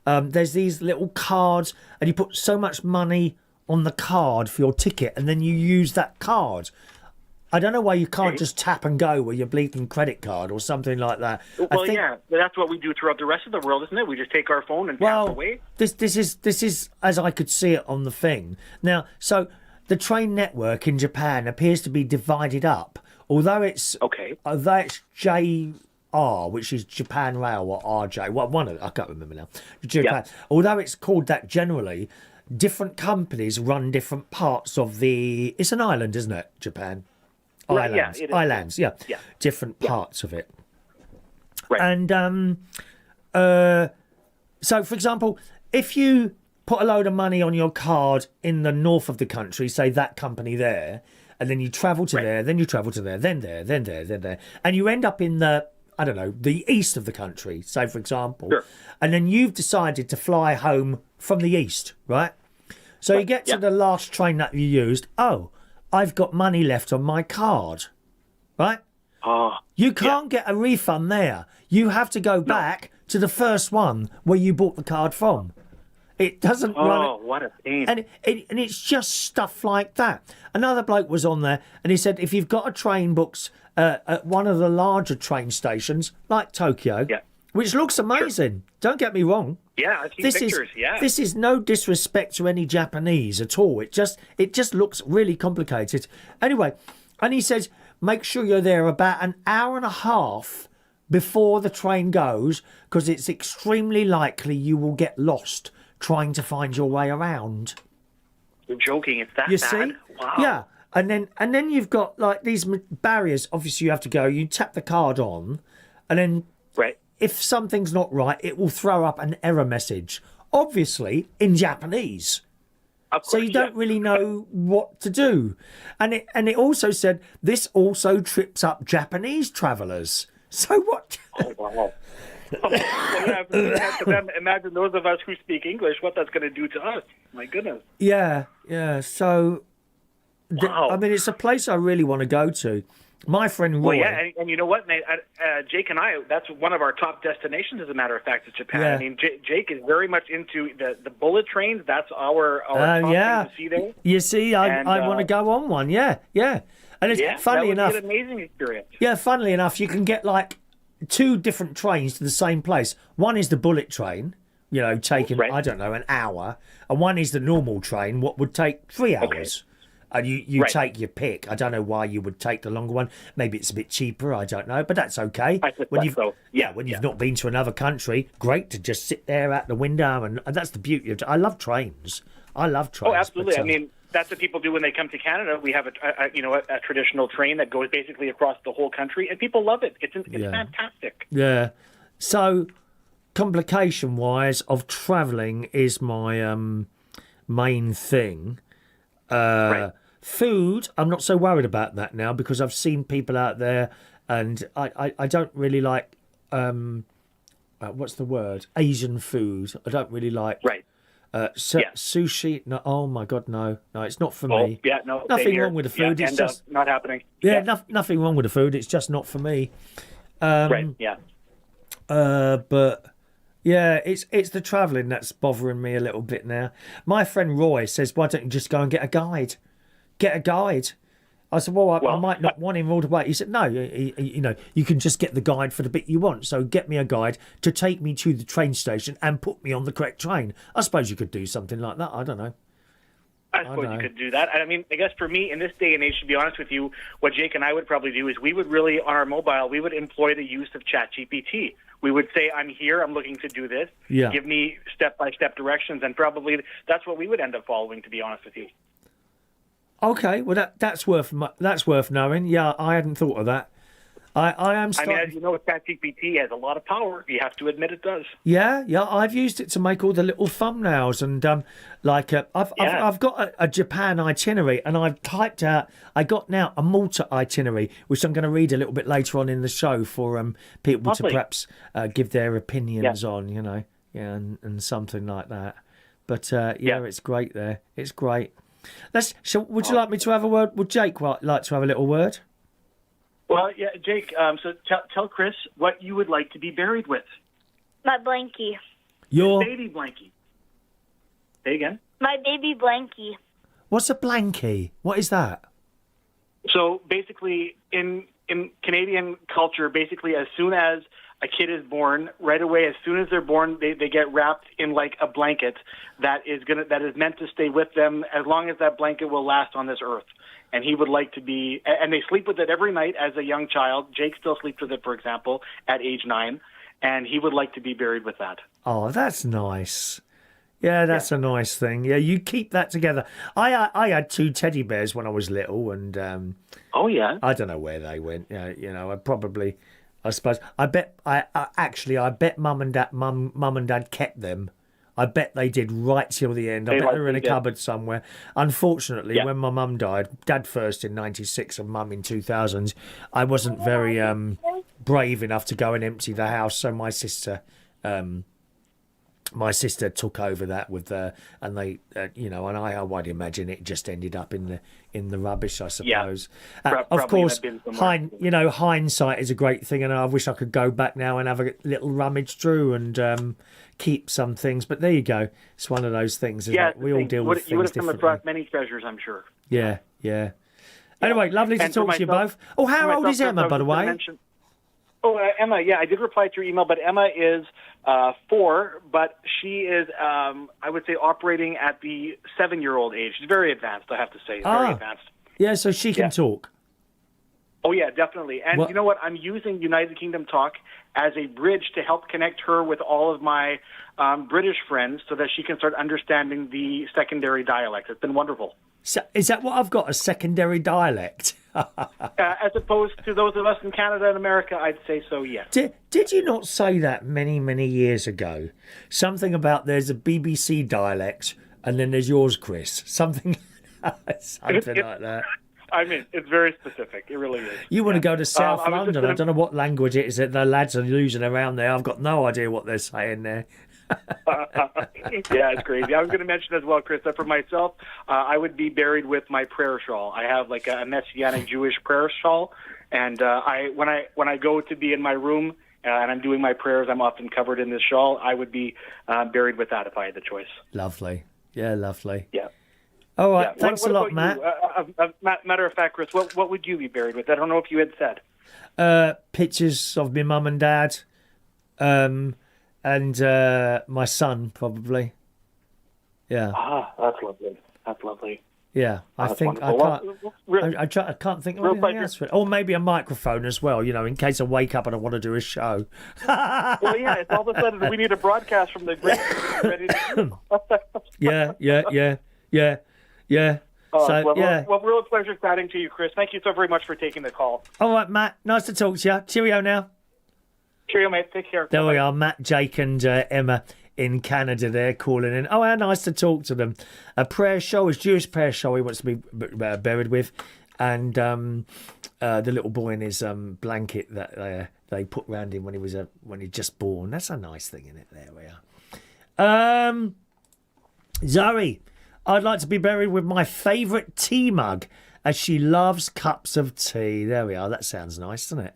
There's these little cards, and you put so much money on the card for your ticket, and then you use that card. I don't know why you can't just tap and go with your bleeding credit card or something like that. Well, that's what we do throughout the rest of the world, isn't it? We just take our phone and tap away. This is as I could see it on the thing. Now, so the train network in Japan appears to be divided up, although it's JR, which is Japan Rail, or RJ. Well, one of them, I can't remember now. Japan. Although it's called that generally, different companies run different parts of the. It's an island, isn't it? Japan. Islands, different parts of it. Right. And so, for example, if you put a load of money on your card in the north of the country, say that company there, and then you travel to there, then you travel to there, then there, then there, then there, and you end up in the, I don't know, the east of the country, say, for example, and then you've decided to fly home from the east, right? So you get to the last train that you used. Oh, I've got money left on my card, right? You can't get a refund there. You have to go back to the first one where you bought the card from. It doesn't run. Oh, what a pain. And it's just stuff like that. Another bloke was on there, and he said, if you've got a train booked at one of the larger train stations, like Tokyo, which looks amazing, don't get me wrong. Yeah, I've seen pictures, This is no disrespect to any Japanese at all. It just looks really complicated. Anyway, and he says, make sure you're there about an hour and a half before the train goes, because it's extremely likely you will get lost trying to find your way around. You're joking, it's that you bad? See? Wow. Yeah. And then you've got like these barriers. Obviously, you have to go. You tap the card on, and then Right. if something's not right, it will throw up an error message. Obviously, in Japanese. Of course, So you don't really know what to do. And it also said this also trips up Japanese travellers. So what? Oh, wow. Well, yeah, for them, imagine those of us who speak English, what that's going to do to us. My goodness. Yeah. So, Wow. I mean, it's a place I really want to go to. My friend Roy. Well, yeah, and you know what, Nate? Jake and I, that's one of our top destinations, as a matter of fact, is Japan. Yeah. I mean, Jake is very much into the bullet trains. That's our top yeah. thing to see there. You see, I want to go on one. Yeah. And it's funnily that enough. would be an amazing experience. Yeah, funnily enough, you can get like 2 different trains to the same place. One is the bullet train, taking, Right. I don't know, an hour. And one is the normal train, what would take 3 hours. And you Right. take your pick. I don't know why you would take the longer one. Maybe it's a bit cheaper, I don't know. But that's okay. I suspect When you've, so. Yeah, when you've not been to another country, great to just sit there at the window. And that's the beauty of I love trains. I love trains. Oh, absolutely. But, I mean, that's what people do when they come to Canada. We have a traditional train that goes basically across the whole country, and people love it. It's fantastic. Yeah. So, complication-wise of travelling is my main thing. Right. Food, I'm not so worried about that now because I've seen people out there, and I don't really like what's the word? Asian food. I don't really like. Right. Sushi. No, oh my God, no, it's not for Oh, me. yeah, no. Nothing wrong with the food. Yeah, it's just not happening. nothing wrong with the food. It's just not for me. Right. Yeah. But yeah, it's the travelling that's bothering me a little bit now. My friend Roy says, "Why don't you just go and get a guide? Get a guide." I said, "Well, I might not want him all the way." He said, "No, you can just get the guide for the bit you want. So get me a guide to take me to the train station and put me on the correct train." I suppose you could do something like that. I don't know. I suppose you could do that. I mean, I guess for me, in this day and age, to be honest with you, what Jake and I would probably do is we would really, on our mobile, we would employ the use of ChatGPT. We would say, I'm here, I'm looking to do this. Yeah. Give me step-by-step directions, and probably that's what we would end up following, to be honest with you. Okay, well that's worth knowing. Yeah, I hadn't thought of that. I am. I mean, as you know, ChatGPT has a lot of power. You have to admit it does. Yeah, I've used it to make all the little thumbnails and I've got a Japan itinerary and I've typed out. I got now a Malta itinerary, which I'm going to read a little bit later on in the show for people Lovely. to perhaps give their opinions on, and something like that. But it's great there. It's great. Would you like me to have a word? Would Jake like to have a little word? Well, yeah, Jake, so tell Chris what you would like to be buried with. My blankie. Your Baby blankie. Say again. My baby blankie. What's a blankie? What is that? So basically, in Canadian culture, basically as soon as a kid is born, right away, as soon as they're born, they get wrapped in like a blanket that is meant to stay with them as long as that blanket will last on this earth. And he would like to be, and they sleep with it every night as a young child. Jake still sleeps with it, for example, at age 9, and he would like to be buried with that. Oh, that's nice. Yeah, that's a nice thing. Yeah, you keep that together. I had 2 teddy bears when I was little, and Oh yeah. I don't know where they went. I suppose I bet mum and dad kept them. I bet they did right till the end. I bet they were in a cupboard somewhere. Unfortunately, when my mum died, dad first in 96 and mum in 2000, I wasn't very brave enough to go and empty the house. So my sister took over that and they, and I would imagine it just ended up in the rubbish, I suppose. Of course, hindsight is a great thing, and I wish I could go back now and have a little rummage through and keep some things. But there you go. It's one of those things. We all deal with things differently. You would have come across many treasures, I'm sure. Yeah. Anyway, lovely to talk to you both. Oh, how old is Emma, by the way? Emma, I did reply to your email, but Emma is 4, but she is, I would say, operating at the 7-year-old age. She's very advanced, I have to say. Very advanced. Yeah, so she can talk. Oh, yeah, definitely. And you know what? I'm using United Kingdom Talk as a bridge to help connect her with all of my British friends so that she can start understanding the secondary dialects. It's been wonderful. So is that what I've got? A secondary dialect? As opposed to those of us in Canada and America, I'd say so, yes. Did you not say that many years ago? Something about there's a BBC dialect and then there's yours, Chris. Something like that. I mean, it's very specific. It really is. You want to go to South London. I don't know what language it is that the lads are using around there. I've got no idea what they're saying there. Yeah, it's crazy. I was going to mention as well, Chris, that for myself, I would be buried with my prayer shawl. I have like a Messianic Jewish prayer shawl, and when I go to be in my room and I'm doing my prayers, I'm often covered in this shawl. I would be buried with that if I had the choice. Lovely. Yeah, lovely. Yeah. All right. Yeah. Thanks a lot, Matt. Matter of fact, Chris, what would you be buried with? I don't know if you had said. Pictures of my mum and dad. And my son, probably. Yeah. Ah, that's lovely. That's lovely. Yeah, I think I can't think of anything else for it. Or maybe a microphone as well, in case I wake up and I want to do a show. Well, yeah, it's all of a sudden we need a broadcast from the great ready to Yeah. So, yeah. Well, real pleasure chatting to you, Chris. Thank you so very much for taking the call. All right, Matt. Nice to talk to you. Cheerio now. Cheerio, mate. Take care. There we are, Matt, Jake and Emma in Canada there calling in. Oh, how nice to talk to them. A prayer shawl, his Jewish prayer shawl he wants to be buried with. And the little boy in his blanket that they put round him when he just born. That's a nice thing, isn't it? There we are. Zoe, I'd like to be buried with my favourite tea mug as she loves cups of tea. There we are. That sounds nice, doesn't it?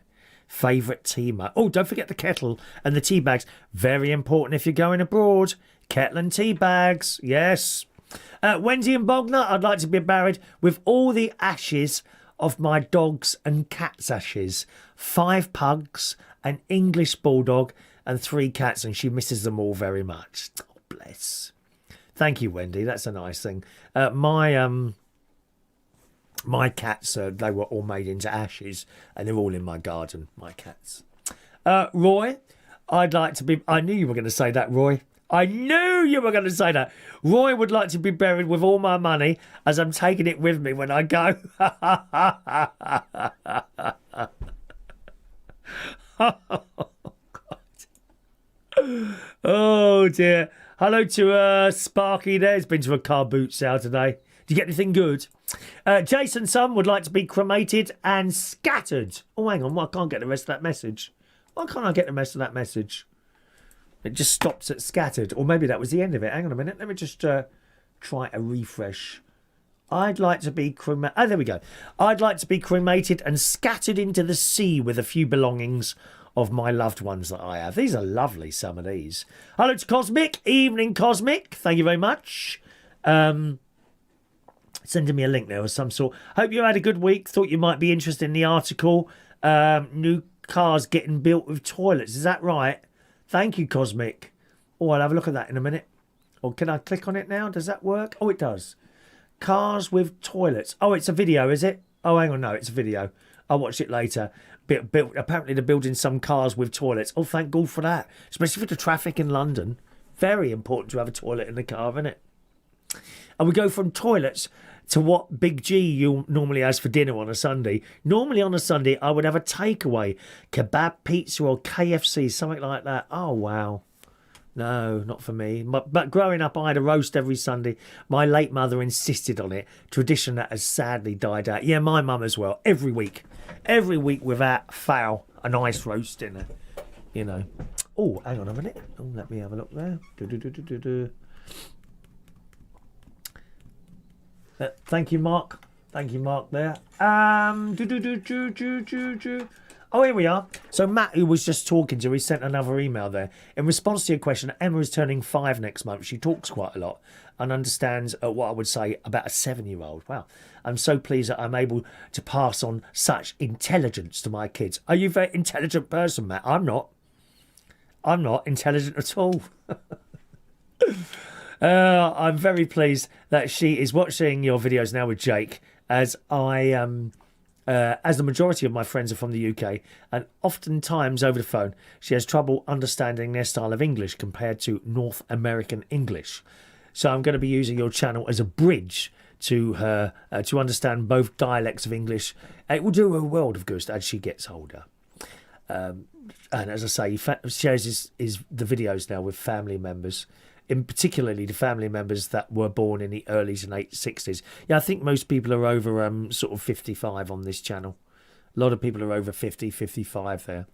Favourite tea mug. Oh, don't forget the kettle and the tea bags. Very important if you're going abroad. Kettle and tea bags. Yes. Wendy and Bogner, I'd like to be buried with all the ashes of my dogs and cats' ashes. 5 pugs, an English bulldog, and 3 cats, and she misses them all very much. Oh, bless. Thank you, Wendy. That's a nice thing. My cats, they were all made into ashes, and they're all in my garden, my cats. Roy, I'd like to be... I knew you were going to say that, Roy. I knew you were going to say that. Roy would like to be buried with all my money as I'm taking it with me when I go. Oh, dear. Hello to Sparky there. He's been to a car boot sale today. Did you get anything good? Jason's son would like to be cremated and scattered. Oh, hang on. I can't get the rest of that message. Why can't I get the rest of that message? It just stops at scattered. Or maybe that was the end of it. Hang on a minute. Let me just try a refresh. I'd like to be cremated. Oh, there we go. I'd like to be cremated and scattered into the sea with a few belongings of my loved ones that I have. These are lovely, some of these. Hello to Cosmic. Evening, Cosmic. Thank you very much. Sending me a link there of some sort. Hope you had a good week. Thought you might be interested in the article. New cars getting built with toilets. Is that right? Thank you, Cosmic. Oh, I'll have a look at that in a minute. Or can I click on it now? Does that work? Oh, it does. Cars with toilets. Oh, it's a video, is it? Oh, hang on. No, it's a video. I'll watch it later. Apparently, they're building some cars with toilets. Oh, thank God for that. Especially for the traffic in London. Very important to have a toilet in the car, isn't it? And we go from toilets to what Big G normally has for dinner on a Sunday. Normally on a Sunday, I would have a takeaway. Kebab pizza or KFC, something like that. Oh, wow. No, not for me. But growing up, I had a roast every Sunday. My late mother insisted on it. Tradition that has sadly died out. Yeah, my mum as well. Every week. Every week without fail, a nice roast dinner. Oh, hang on a minute. Oh, let me have a look there. Thank you, Mark. Thank you, Mark, there. Oh, here we are. So Matt, who was just talking to, he sent another email there. In response to your question, Emma is turning 5 next month. She talks quite a lot and understands what I would say about a 7-year-old. Wow. I'm so pleased that I'm able to pass on such intelligence to my kids. Are you a very intelligent person, Matt? I'm not. I'm not intelligent at all. I'm very pleased that she is watching your videos now with Jake, as as the majority of my friends are from the UK, and oftentimes over the phone she has trouble understanding their style of English compared to North American English. So I'm going to be using your channel as a bridge to her to understand both dialects of English. It will do her a world of good as she gets older. And as I say, he shares the videos now with family members, in particularly the family members that were born in the early and late 60s. Yeah, I think most people are over sort of 55 on this channel. A lot of people are over 50, 55 there.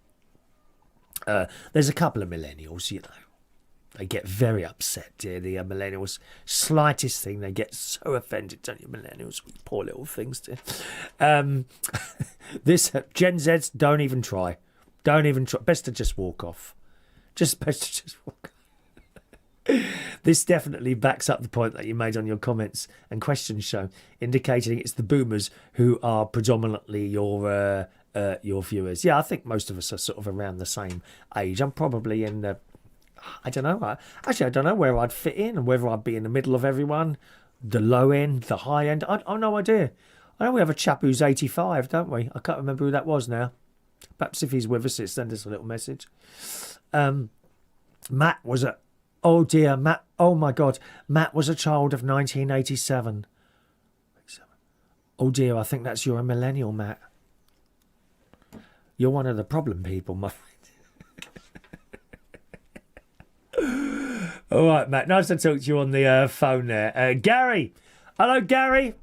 There's a couple of millennials, you know. They get very upset, dear, the millennials. Slightest thing, they get so offended, don't you, millennials? Poor little things, dear. This Gen Zs, don't even try. Don't even try. Best to just walk off. Best to just walk off. This definitely backs up the point that you made on your comments and questions show, indicating it's the boomers who are predominantly your viewers. Yeah, I think most of us are sort of around the same age. I'm probably in the... I don't know. Actually, I don't know where I'd fit in and whether I'd be in the middle of everyone, the low end, the high end. I've no idea. I know we have a chap who's 85, don't we? I can't remember who that was now. Perhaps if he's with us, send us a little message. Matt was a... Oh, dear, Matt. Oh, my God. Matt was a child of 1987. Oh, dear, I think that's you're a millennial, Matt. You're one of the problem people, my friend. All right, Matt. Nice to talk to you on the phone there. Gary. Hello, Gary.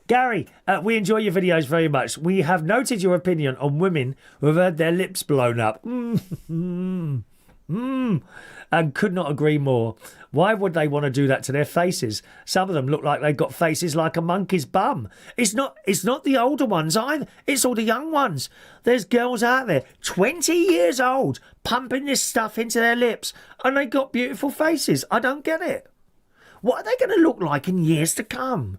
Gary, we enjoy your videos very much. We have noted your opinion on women who have had their lips blown up. And could not agree more. Why would they want to do that to their faces? Some of them look like they've got faces like a monkey's bum. It's not the older ones either. It's all the young ones. There's girls out there, 20 years old, pumping this stuff into their lips, and they got beautiful faces. I don't get it. What are they going to look like in years to come?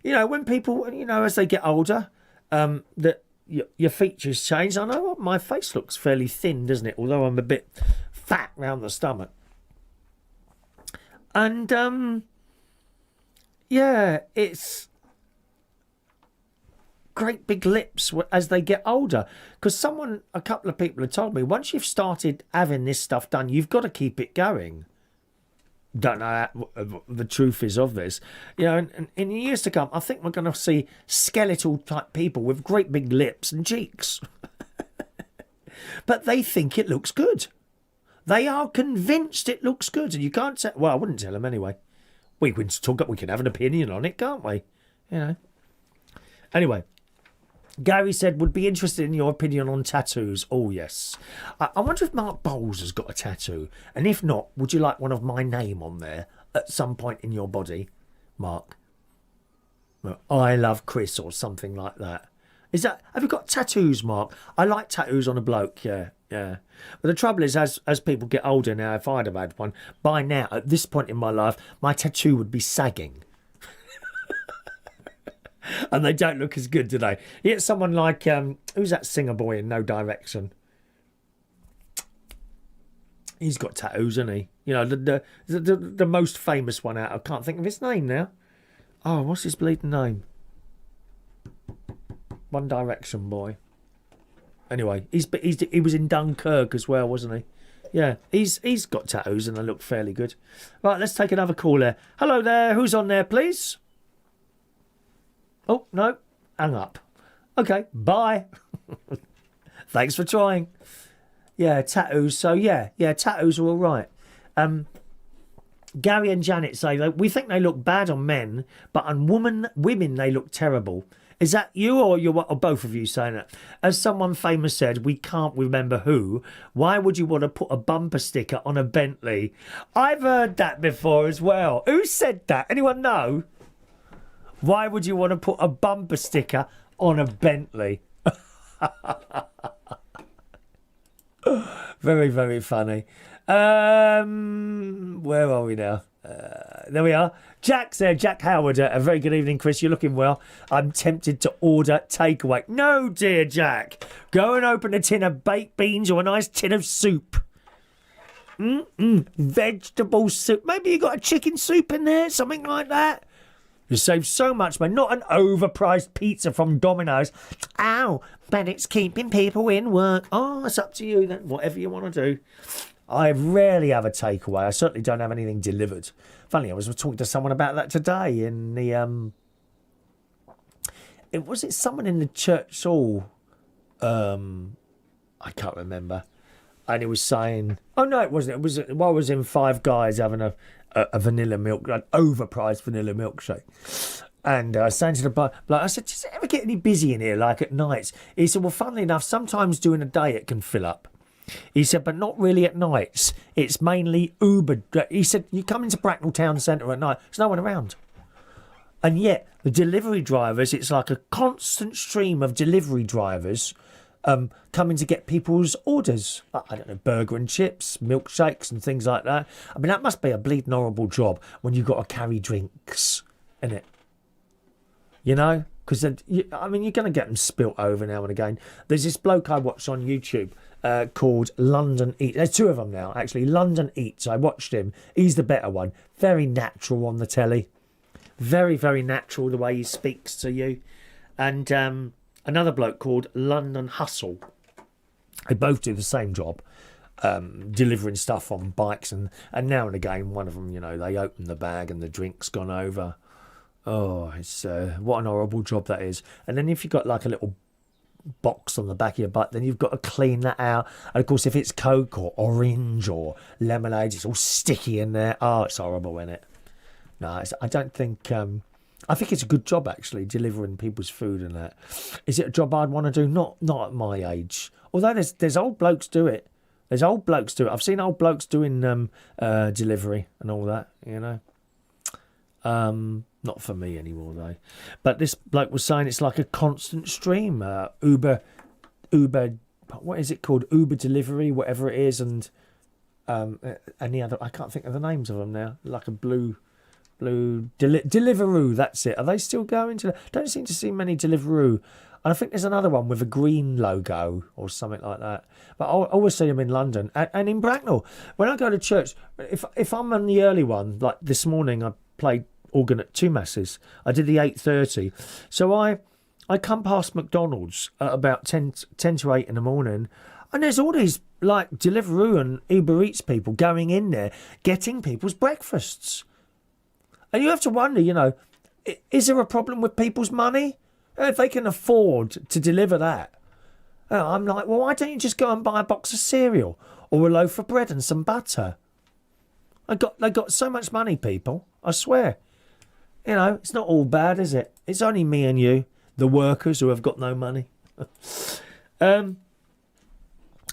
You know, when people, you know, as they get older, that your features change. I know my face looks fairly thin, doesn't it? Although I'm a bit fat round the stomach. And, yeah, it's great big lips as they get older. Because a couple of people have told me, once you've started having this stuff done, you've got to keep it going. Don't know what the truth is of this. You know, and in years to come, I think we're going to see skeletal type people with great big lips and cheeks. But they think it looks good. They are convinced it looks good, and you can't say. Well, I wouldn't tell them anyway. We can have an opinion on it, can't we? You know. Anyway, Gary said would be interested in your opinion on tattoos. Oh yes, I wonder if Mark Bowles has got a tattoo, and if not, would you like one of my name on there at some point in your body, Mark? Well, I love Chris or something like that. Have you got tattoos, Mark? I like tattoos on a bloke. Yeah. But the trouble is, as people get older now, if I'd have had one, by now, at this point in my life, my tattoo would be sagging. And they don't look as good, do they? You get someone like, who's that singer boy in No Direction? He's got tattoos, hasn't he? You know, the most famous one out. I can't think of his name now. Oh, what's his bleeding name? One Direction boy. Anyway, he was in Dunkirk as well, wasn't he? Yeah, he's got tattoos and they look fairly good. Right, let's take another call there. Hello there, who's on there, please? Oh, no, hang up. Okay, bye. Thanks for trying. Yeah, tattoos. So, yeah, tattoos are all right. Gary and Janet say, we think they look bad on men, but on women they look terrible. Is that you or both of you saying that? As someone famous said, we can't remember who, why would you want to put a bumper sticker on a Bentley? I've heard that before as well. Who said that? Anyone know? Why would you want to put a bumper sticker on a Bentley? Very, very funny. Where are we now? There we are. Jack's there. Jack Howard. A very good evening, Chris. You're looking well. I'm tempted to order takeaway. No, dear Jack. Go and open a tin of baked beans or a nice tin of soup. Vegetable soup. Maybe you got a chicken soup in there, something like that. You save so much, man. Not an overpriced pizza from Domino's. Ow, but it's keeping people in work. Oh, it's up to you then. Whatever you want to do. I rarely have a takeaway. I certainly don't have anything delivered. Funny, I was talking to someone about that today in the was it someone in the church hall? I can't remember. And he was saying, oh no, it wasn't. It was while I was in Five Guys having a vanilla milk, an overpriced vanilla milkshake. And I was saying to the bloke, I said, does it ever get any busy in here, like at nights? He said, well, funnily enough, sometimes during the day it can fill up. He said, but not really at nights. It's mainly Uber. He said, you come into Bracknell Town Centre at night, there's no one around. And yet, the delivery drivers, it's like a constant stream of delivery drivers coming to get people's orders. I don't know, burger and chips, milkshakes and things like that. I mean, that must be a bleeding horrible job when you've got to carry drinks, isn't it? You know? Because, I mean, you're going to get them spilt over now and again. There's this bloke I watched on YouTube called London Eats. There's two of them now, actually. London Eats. I watched him. He's the better one. Very natural on the telly. Very, very natural the way he speaks to you. And another bloke called London Hustle. They both do the same job, delivering stuff on bikes. And now and again, one of them, you know, they open the bag and the drink's gone over. Oh, it's what an horrible job that is. And then if you've got like a little box on the back of your bike, then you've got to clean that out. And of course, if it's Coke or orange or lemonade, it's all sticky in there. Oh, it's horrible, isn't it? No, I don't think... I think it's a good job, actually, delivering people's food and that. Is it a job I'd want to do? Not at my age. Although there's old blokes do it. There's old blokes do it. I've seen old blokes doing delivery and all that, you know. Not for me anymore, though. But this bloke was saying it's like a constant stream. Uber, what is it called? Uber delivery, whatever it is, and any other. I can't think of the names of them now. Like a blue Deliveroo. That's it. Are they still going to? Don't seem to see many Deliveroo. And I think there's another one with a green logo or something like that. But I always see them in London and in Bracknell. When I go to church, if I'm on the early one, like this morning, I played organ at 2 masses. I did the 8:30. So I come past McDonald's at about 10 to 8 in the morning, and there's all these like Deliveroo and Uber Eats people going in there, getting people's breakfasts. And you have to wonder, you know, is there a problem with people's money? If they can afford to deliver that. I'm like, well, why don't you just go and buy a box of cereal or a loaf of bread and some butter? They got so much money, people, I swear. You know, it's not all bad, is it? It's only me and you, the workers who have got no money.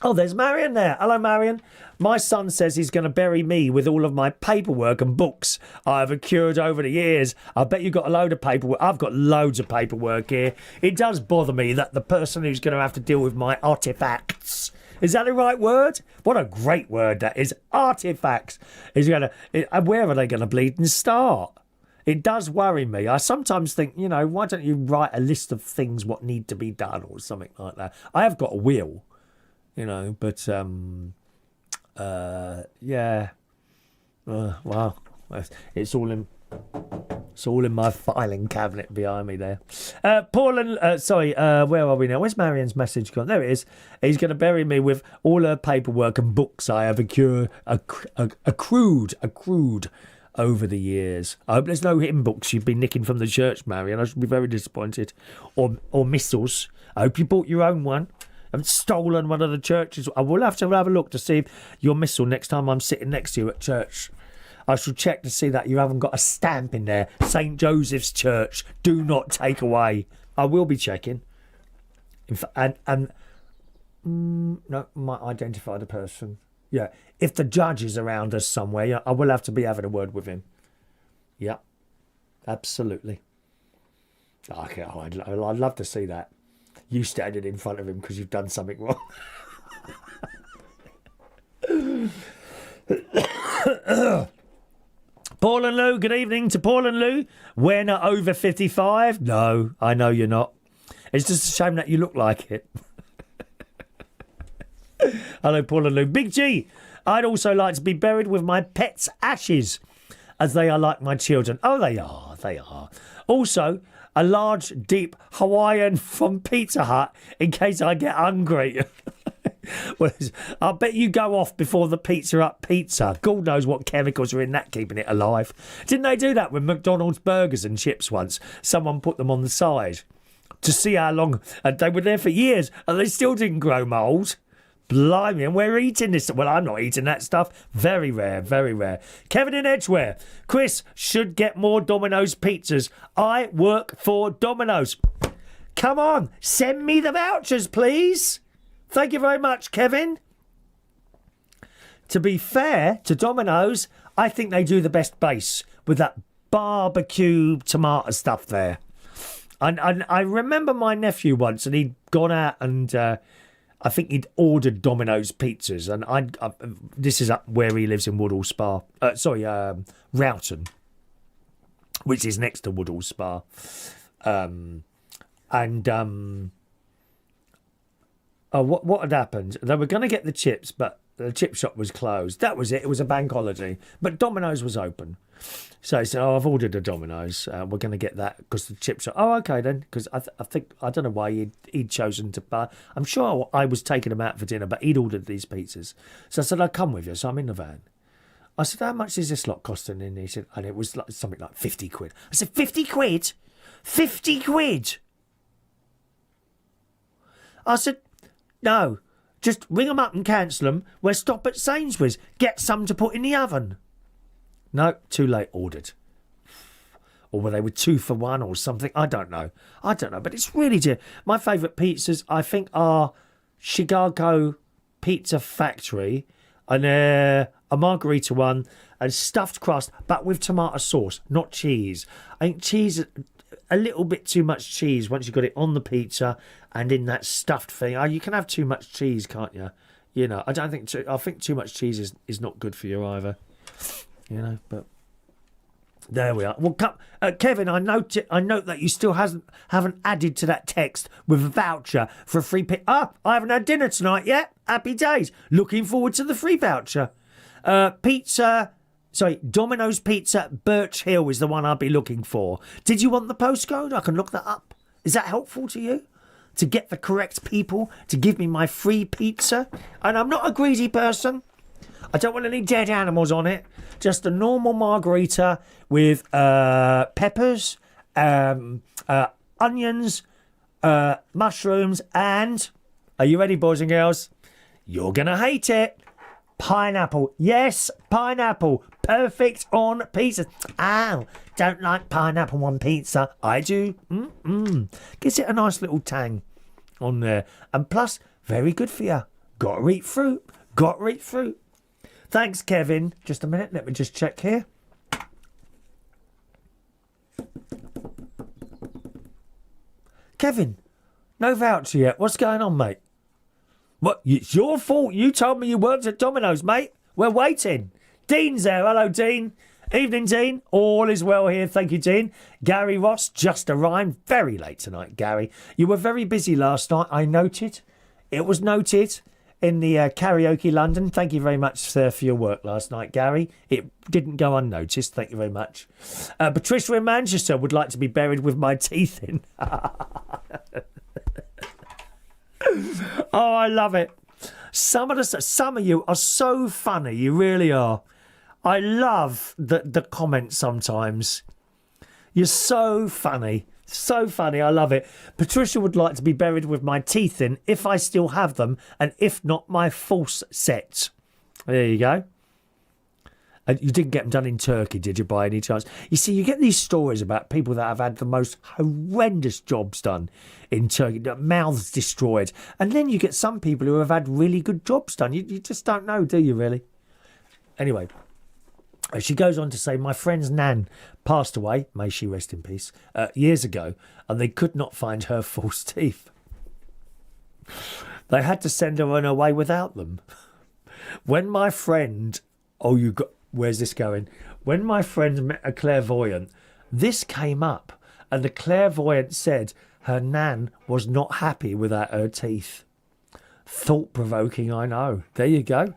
Oh, there's Marion there. Hello, Marion. My son says he's going to bury me with all of my paperwork and books I've accrued over the years. I bet you've got a load of paperwork. I've got loads of paperwork here. It does bother me that the person who's going to have to deal with my artifacts, is that the right word? What a great word that is. Artifacts. Where are they going to bleed and start? It does worry me. I sometimes think, you know, why don't you write a list of things what need to be done or something like that? I have got a will, you know, but yeah. Wow. It's all in my filing cabinet behind me there. Paul and where are we now? Where's Marion's message gone? There it is. He's going to bury me with all her paperwork and books I have accrued over the years. I hope there's no hymn books you've been nicking from the church, Marion. I should be very disappointed. Or missals. I hope you bought your own one. I haven't stolen one of the churches. I will have to have a look to see if your missal next time I'm sitting next to you at church. I shall check to see that you haven't got a stamp in there. St. Joseph's Church. Do not take away. I will be checking. No, might identify the person. Yeah. If the judge is around us somewhere, yeah, I will have to be having a word with him. Yeah. Absolutely. Okay. Oh, I'd love to see that. You standing in front of him because you've done something wrong. Paul and Lou, good evening to Paul and Lou. We're not over 55. No, I know you're not. It's just a shame that you look like it. Hello, Paul and Lou. Big G, I'd also like to be buried with my pet's ashes, as they are like my children. Oh, they are. Also, a large, deep Hawaiian from Pizza Hut in case I get hungry. Well, I bet you go off before the Pizza Hut pizza. God knows what chemicals are in that keeping it alive. Didn't they do that with McDonald's burgers and chips once? Someone put them on the side to see how long. And they were there for years and they still didn't grow mould. Blimey, and we're eating this. Well, I'm not eating that stuff. Very rare, very rare. Kevin in Edgware. Chris should get more Domino's pizzas. I work for Domino's. Come on, send me the vouchers, please. Thank you very much, Kevin. To be fair to Domino's, I think they do the best base with that barbecue tomato stuff there. And I remember my nephew once, and he'd gone out and I think he'd ordered Domino's pizzas. And this is up where he lives in Woodhall Spa. Roughton, which is next to Woodhall Spa. What had happened? They were going to get the chips, but the chip shop was closed. That was it. It was a bank holiday. But Domino's was open. So he said, I've ordered a Domino's. We're going to get that because the chip shop... Oh, OK then. Because I don't know why he'd chosen to buy... I'm sure I was taking him out for dinner, but he'd ordered these pizzas. So I said, I'll come with you. So I'm in the van. I said, how much is this lot costing? And he said, and it was like something like 50 quid. I said, 50 quid? 50 quid? I said... No, just ring them up and cancel them. We'll stop at Sainsbury's. Get some to put in the oven. No, too late, ordered. Or were they with 2 for 1 or something? I don't know. But it's really dear. My favourite pizzas, I think, are Chicago Pizza Factory and a margarita one and stuffed crust, but with tomato sauce, not cheese. I think cheese... A little bit too much cheese once you've got it on the pizza and in that stuffed thing. Oh, you can have too much cheese, can't you? You know, I think too much cheese is not good for you either. You know, but there we are. Well, Kevin, I note that you still haven't added to that text with a voucher for a free pizza. I haven't had dinner tonight yet. Happy days. Looking forward to the free voucher. Domino's Pizza, Birch Hill is the one I'll be looking for. Did you want the postcode? I can look that up. Is that helpful to you? To get the correct people to give me my free pizza? And I'm not a greedy person. I don't want any dead animals on it. Just a normal margarita with peppers, onions, mushrooms, and... Are you ready, boys and girls? You're going to hate it. Pineapple. Yes, pineapple. Perfect on pizza. Ow, don't like pineapple on pizza. I do. Gives it a nice little tang on there. And plus, very good for you. Got to eat fruit. Thanks, Kevin. Just a minute. Let me just check here. Kevin, no voucher yet. What's going on, mate? What? It's your fault. You told me you worked at Domino's, mate. We're waiting. Dean's there. Hello, Dean. Evening, Dean. All is well here. Thank you, Dean. Gary Ross just arrived. Very late tonight, Gary. You were very busy last night. I noted. It was noted in the Karaoke London. Thank you very much, sir, for your work last night, Gary. It didn't go unnoticed. Thank you very much. Patricia in Manchester would like to be buried with my teeth in. Oh, I love it. Some of you are so funny. You really are. I love the comments sometimes. You're so funny. So funny. I love it. Patricia would like to be buried with my teeth in if I still have them, and if not, my false set. There you go. And you didn't get them done in Turkey, did you, by any chance? You see, you get these stories about people that have had the most horrendous jobs done in Turkey, mouths destroyed. And then you get some people who have had really good jobs done. You just don't know, do you, really? Anyway, she goes on to say, my friend's nan passed away, may she rest in peace, years ago, and they could not find her false teeth. They had to send her on her way without them. When my friend... Where's this going? When my friend met a clairvoyant, this came up, and the clairvoyant said her nan was not happy without her teeth. Thought-provoking, I know. There you go.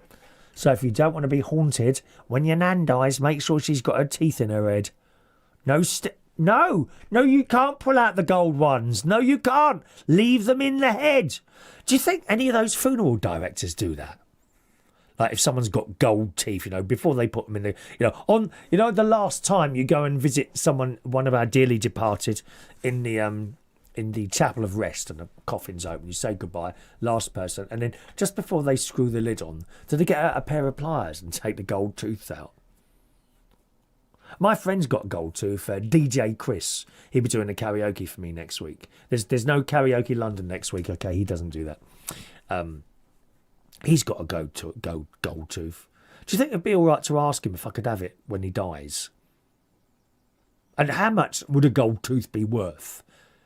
So if you don't want to be haunted, when your nan dies, make sure she's got her teeth in her head. No No, you can't pull out the gold ones. No, you can't. Leave them in the head. Do you think any of those funeral directors do that? Like if someone's got gold teeth, before they put them in the, the last time you go and visit someone, one of our dearly departed, in the chapel of rest, and the coffin's open, you say goodbye, last person, and then just before they screw the lid on, do they get out a pair of pliers and take the gold tooth out? My friend's got a gold tooth, DJ Chris. He'll be doing the karaoke for me next week. There's no Karaoke London next week, okay? He doesn't do that. He's got a gold tooth. Do you think it'd be all right to ask him if I could have it when he dies? And how much would a gold tooth be worth?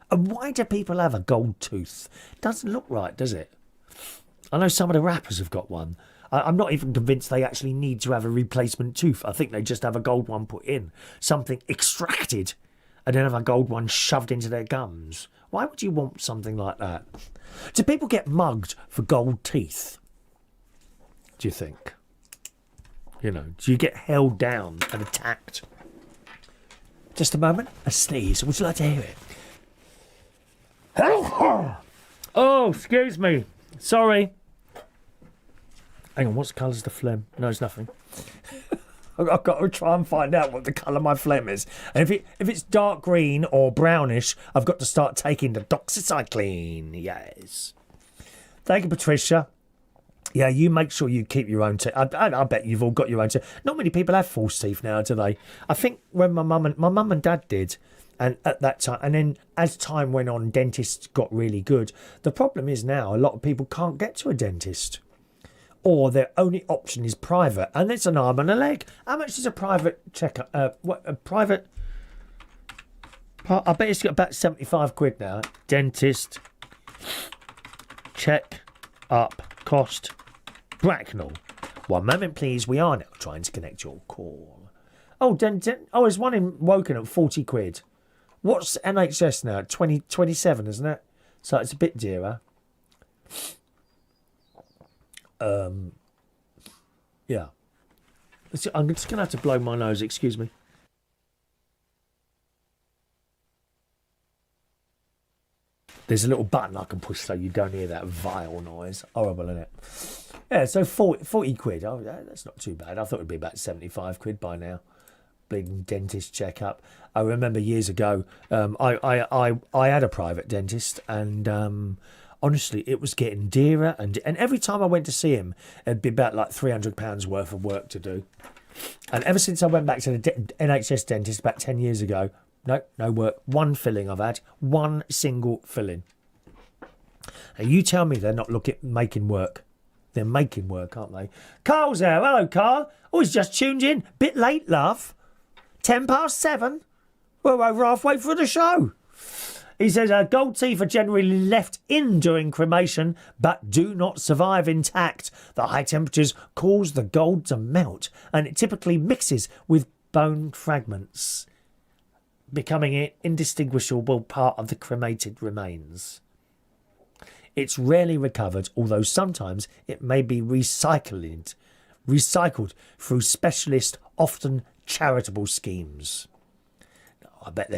And why do people have a gold tooth? Doesn't look right, does it? I know some of the rappers have got one. I'm not even convinced they actually need to have a replacement tooth. I think they just have a gold one put in, something extracted, and then have a gold one shoved into their gums. Why would you want something like that? Do people get mugged for gold teeth? Do you think? Do you get held down and attacked? Just a moment, a sneeze. Would you like to hear it? Oh, excuse me. Sorry. Hang on, what colour's the phlegm? No, it's nothing. I've got to try and find out what the colour my phlegm is. And if it's dark green or brownish, I've got to start taking the doxycycline. Yes. Thank you, Patricia. Yeah, you make sure you keep your own teeth. I bet you've all got your own teeth. Not many people have false teeth now, do they? I think when my mum and dad did, and at that time, and then as time went on, dentists got really good. The problem is now a lot of people can't get to a dentist, or their only option is private, and it's an arm and a leg. How much is a private checkup? A private? I bet it's got about £75 now. Dentist check up cost. Bracknell. One moment, please. We are now trying to connect your call. Oh, there's one in Woking at £40. What's NHS now? 27, isn't it? So it's a bit dearer. Yeah. I'm just going to have to blow my nose. Excuse me. There's a little button I can push so you don't hear that vile noise. Horrible, isn't it? Yeah, so £40. Oh, that's not too bad. I thought it'd be about £75 by now. Bleeding dentist checkup. I remember years ago, I had a private dentist, and honestly, it was getting dearer, and every time I went to see him, it'd be about like £300 worth of work to do. And ever since I went back to the NHS dentist about 10 years ago, no work. One filling I've had. One single filling. And you tell me they're not making work. They're making work, aren't they? Carl's there. Hello, Carl. Oh, he's just tuned in. Bit late, love. 7:10. We're over halfway through the show. He says gold teeth are generally left in during cremation, but do not survive intact. The high temperatures cause the gold to melt, and it typically mixes with bone fragments, becoming an indistinguishable part of the cremated remains. It's rarely recovered, although sometimes it may be recycled through specialist, often charitable schemes. I bet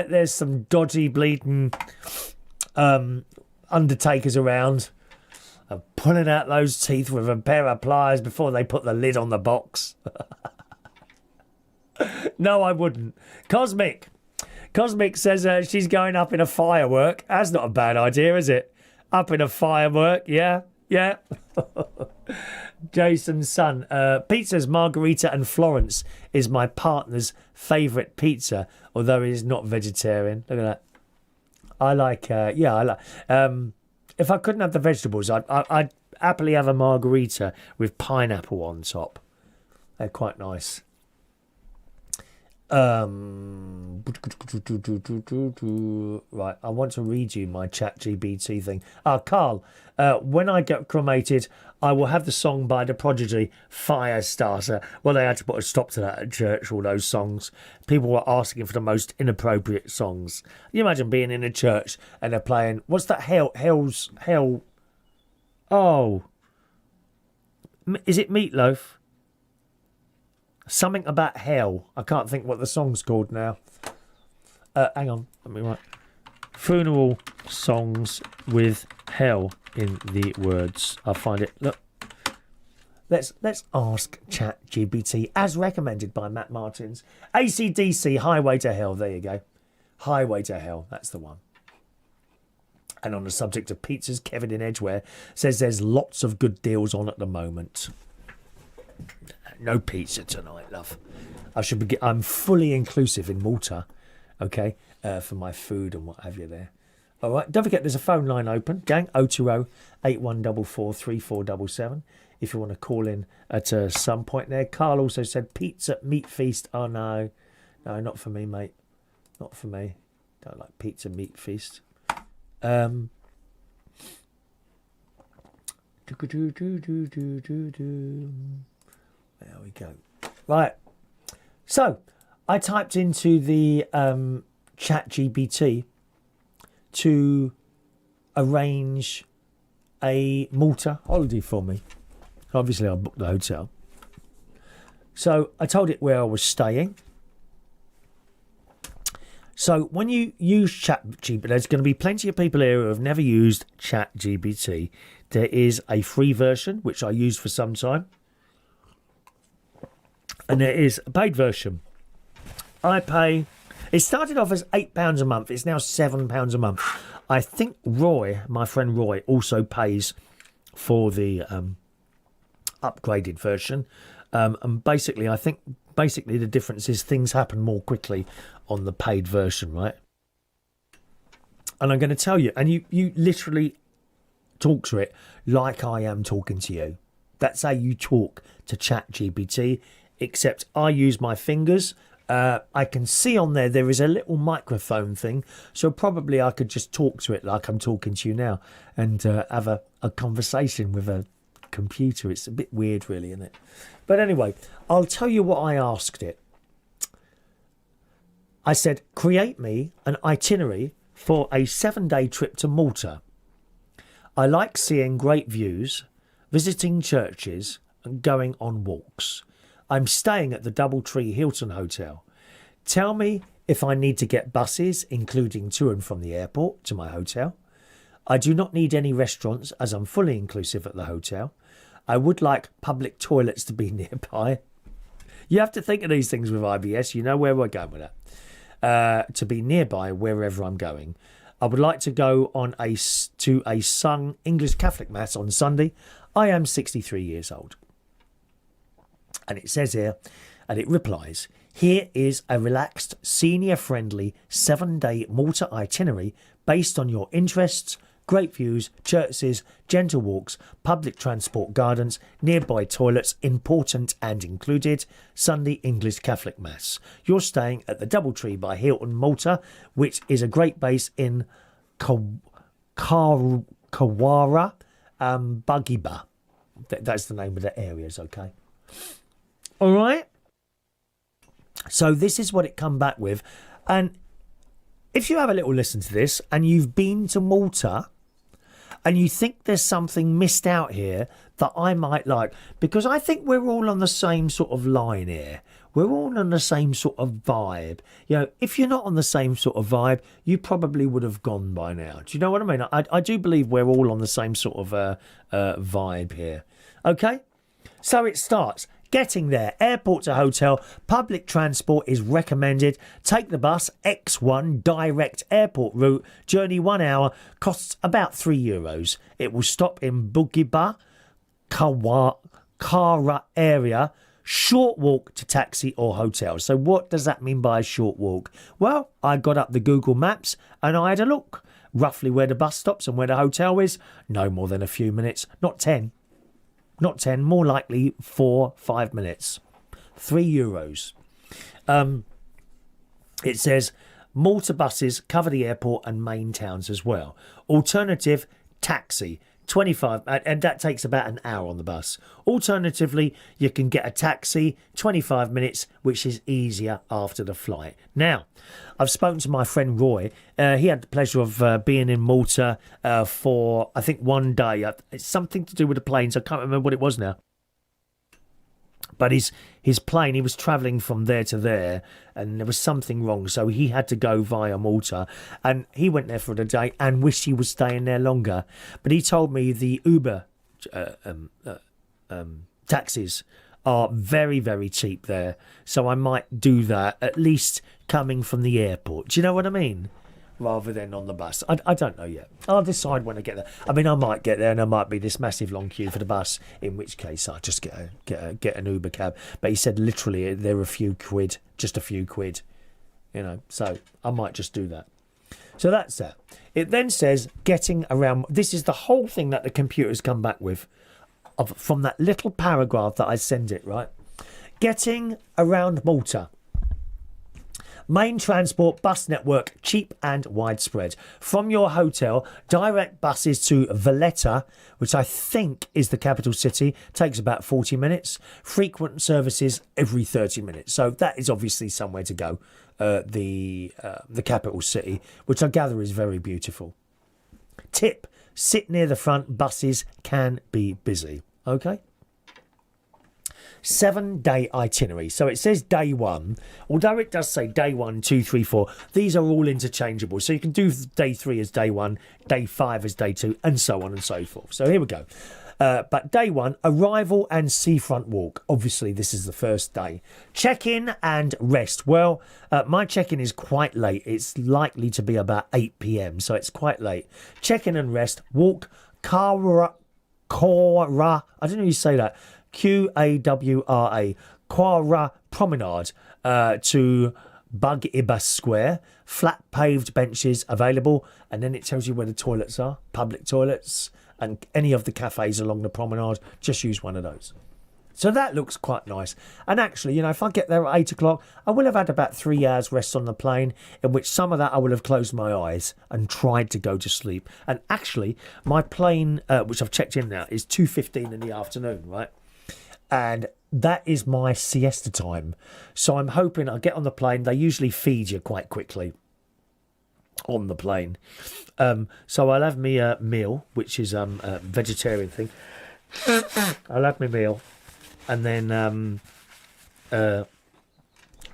there's some dodgy bleeding undertakers around pulling out those teeth with a pair of pliers before they put the lid on the box. No, I wouldn't. Cosmic says she's going up in a firework. That's not a bad idea, is it? Up in a firework, yeah. Jason's son. Pizza's Margarita and Florence is my partner's favourite pizza, although he's not vegetarian. Look at that. I like, if I couldn't have the vegetables, I'd happily have a margarita with pineapple on top. They're quite nice. Right, I want to read you my ChatGPT thing. Carl, when I get cremated, I will have the song by The Prodigy, Firestarter. Well, they had to put a stop to that at church, all those songs. People were asking for the most inappropriate songs. Can you imagine being in a church and they're playing, what's that, Hell? Oh. Is it Meatloaf? Something about hell. I can't think what the song's called now. Hang on, let me write. Funeral songs with hell in the words. I'll find it. Look. Let's ask ChatGPT, as recommended by Matt Martins. AC/DC, Highway to Hell. There you go. Highway to Hell. That's the one. And on the subject of pizzas, Kevin in Edgware says there's lots of good deals on at the moment. No pizza tonight, love. I'm fully inclusive in Malta, okay, for my food and what have you there. All right. Don't forget, there's a phone line open, gang. 020 8144 3477. If you want to call in at some point there. Carl also said pizza meat feast. Oh, no. No, not for me, mate. Not for me. Don't like pizza meat feast. There we go. Right. So, I typed into the ChatGPT to arrange a Malta holiday for me. Obviously, I booked the hotel. So I told it where I was staying. So when you use ChatGPT, there's going to be plenty of people here who have never used ChatGPT. There is a free version, which I used for some time. And there is a paid version. I pay... It started off as £8 a month. It's now £7 a month. I think Roy, my friend Roy, also pays for the... upgraded version, and basically I think the difference is things happen more quickly on the paid version, right? And I'm going to tell you, and you literally talk to it like I am talking to you. That's how you talk to ChatGPT, except I use my fingers. I can see on there is a little microphone thing, so probably I could just talk to it like I'm talking to you now and have a conversation with a computer. It's a bit weird, really, isn't it? But anyway, I'll tell you what I asked it. I said, create me an itinerary for a 7-day trip to Malta. I like seeing great views, visiting churches and going on walks. I'm staying at the Doubletree Hilton Hotel. Tell me if I need to get buses, including to and from the airport, to my hotel. I do not need any restaurants as I'm fully inclusive at the hotel. I would like public toilets to be nearby. You have to think of these things with IBS. You know where we're going with that. To be nearby wherever I'm going. I would like to go to a sung English Catholic Mass on Sunday. I am 63 years old. And it says here, and it replies, here is a relaxed, senior-friendly 7-day Malta itinerary based on your interests, great views, churches, gentle walks, public transport gardens, nearby toilets, important and included, Sunday English Catholic Mass. You're staying at the Doubletree by Hilton, Malta, which is a great base in Kawara, Bugiba. That's the name of the areas, okay? All right. So this is what it come back with. And if you have a little listen to this and you've been to Malta and you think there's something missed out here that I might like, because I think we're all on the same sort of line here. We're all on the same sort of vibe. You know, if you're not on the same sort of vibe, you probably would have gone by now. Do you know what I mean? I do believe we're all on the same sort of vibe here. Okay? So it starts. Getting there, airport to hotel, public transport is recommended. Take the bus, X1, direct airport route, journey 1 hour, costs about €3. It will stop in Bugiba, Kara area, short walk to taxi or hotel. So what does that mean by a short walk? Well, I got up the Google Maps and I had a look. Roughly where the bus stops and where the hotel is, no more than a few minutes, not 10. Not 10, more likely 4-5 minutes. €3. It says Malta buses cover the airport and main towns as well. Alternative, taxi. 25, and that takes about an hour on the bus. Alternatively, you can get a taxi, 25 minutes, which is easier after the flight. Now, I've spoken to my friend Roy. He had the pleasure of being in Malta for, I think, 1 day. It's something to do with the planes. I can't remember what it was now. But his plane, he was travelling from there to there, and there was something wrong, so he had to go via Malta, and he went there for the day and wished he was staying there longer. But he told me the Uber taxis are very, very cheap there, so I might do that, at least coming from the airport. Do you know what I mean? Rather than on the bus. I don't know yet. I'll decide when I get there. I mean, I might get there and there might be this massive long queue for the bus, in which case I'll just get an Uber cab. But he said literally they're a few quid, just a few quid, you know, so I might just do that. So that's that. It then says getting around. This is the whole thing that the computer's come back with from that little paragraph that I send it, right? Getting around Malta. Main transport bus network, cheap and widespread. From your hotel, direct buses to Valletta, which I think is the capital city, takes about 40 minutes. Frequent services every 30 minutes. So that is obviously somewhere to go, the capital city, which I gather is very beautiful. Tip, sit near the front, buses can be busy. Okay? 7-day itinerary. So it says day 1, although it does say day 1, 2, 3, 4. These are all interchangeable. So you can do day 3 as day 1, day 5 as day 2, and so on and so forth. So here we go. But day 1, arrival and seafront walk. Obviously, this is the first day. Check-in and rest. Well, my check-in is quite late. It's likely to be about 8 p.m, so it's quite late. Check-in and rest. Walk Kara. I don't know how you say that. Qawra, Quara Promenade to Bug Ibis Square. Flat paved benches available, and then it tells you where the toilets are, public toilets, and any of the cafes along the promenade. Just use one of those. So that looks quite nice. And actually, you know, if I get there at 8 o'clock, I will have had about 3 hours rest on the plane, in which some of that I will have closed my eyes and tried to go to sleep. And actually, my plane, which I've checked in now, is 2:15 in the afternoon, right? And that is my siesta time. So I'm hoping I'll get on the plane. They usually feed you quite quickly on the plane. So I'll have me a meal, which is a vegetarian thing. I'll have my meal and then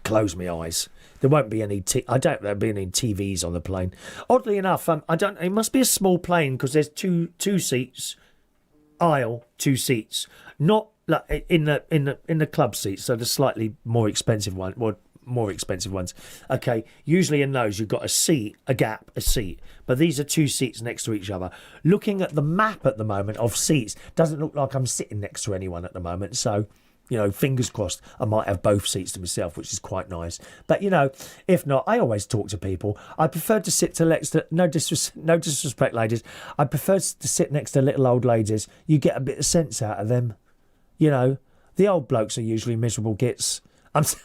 close my eyes. There won't be any. I doubt there'll be any TVs on the plane. Oddly enough, I don't. It must be a small plane because there's two seats, aisle, 2 seats, not like in the club seats. So the slightly more expensive one, more expensive ones. Okay, usually in those you've got a seat, a gap, a seat, but these are 2 seats next to each other. Looking at the map at the moment of seats, doesn't look like I'm sitting next to anyone at the moment. So, you know, fingers crossed, I might have both seats to myself, which is quite nice. But, you know, if not, I always talk to people. I prefer to sit next to, no disrespect, ladies, I prefer to sit next to little old ladies. You get a bit of sense out of them. You know, the old blokes are usually miserable gits. I'd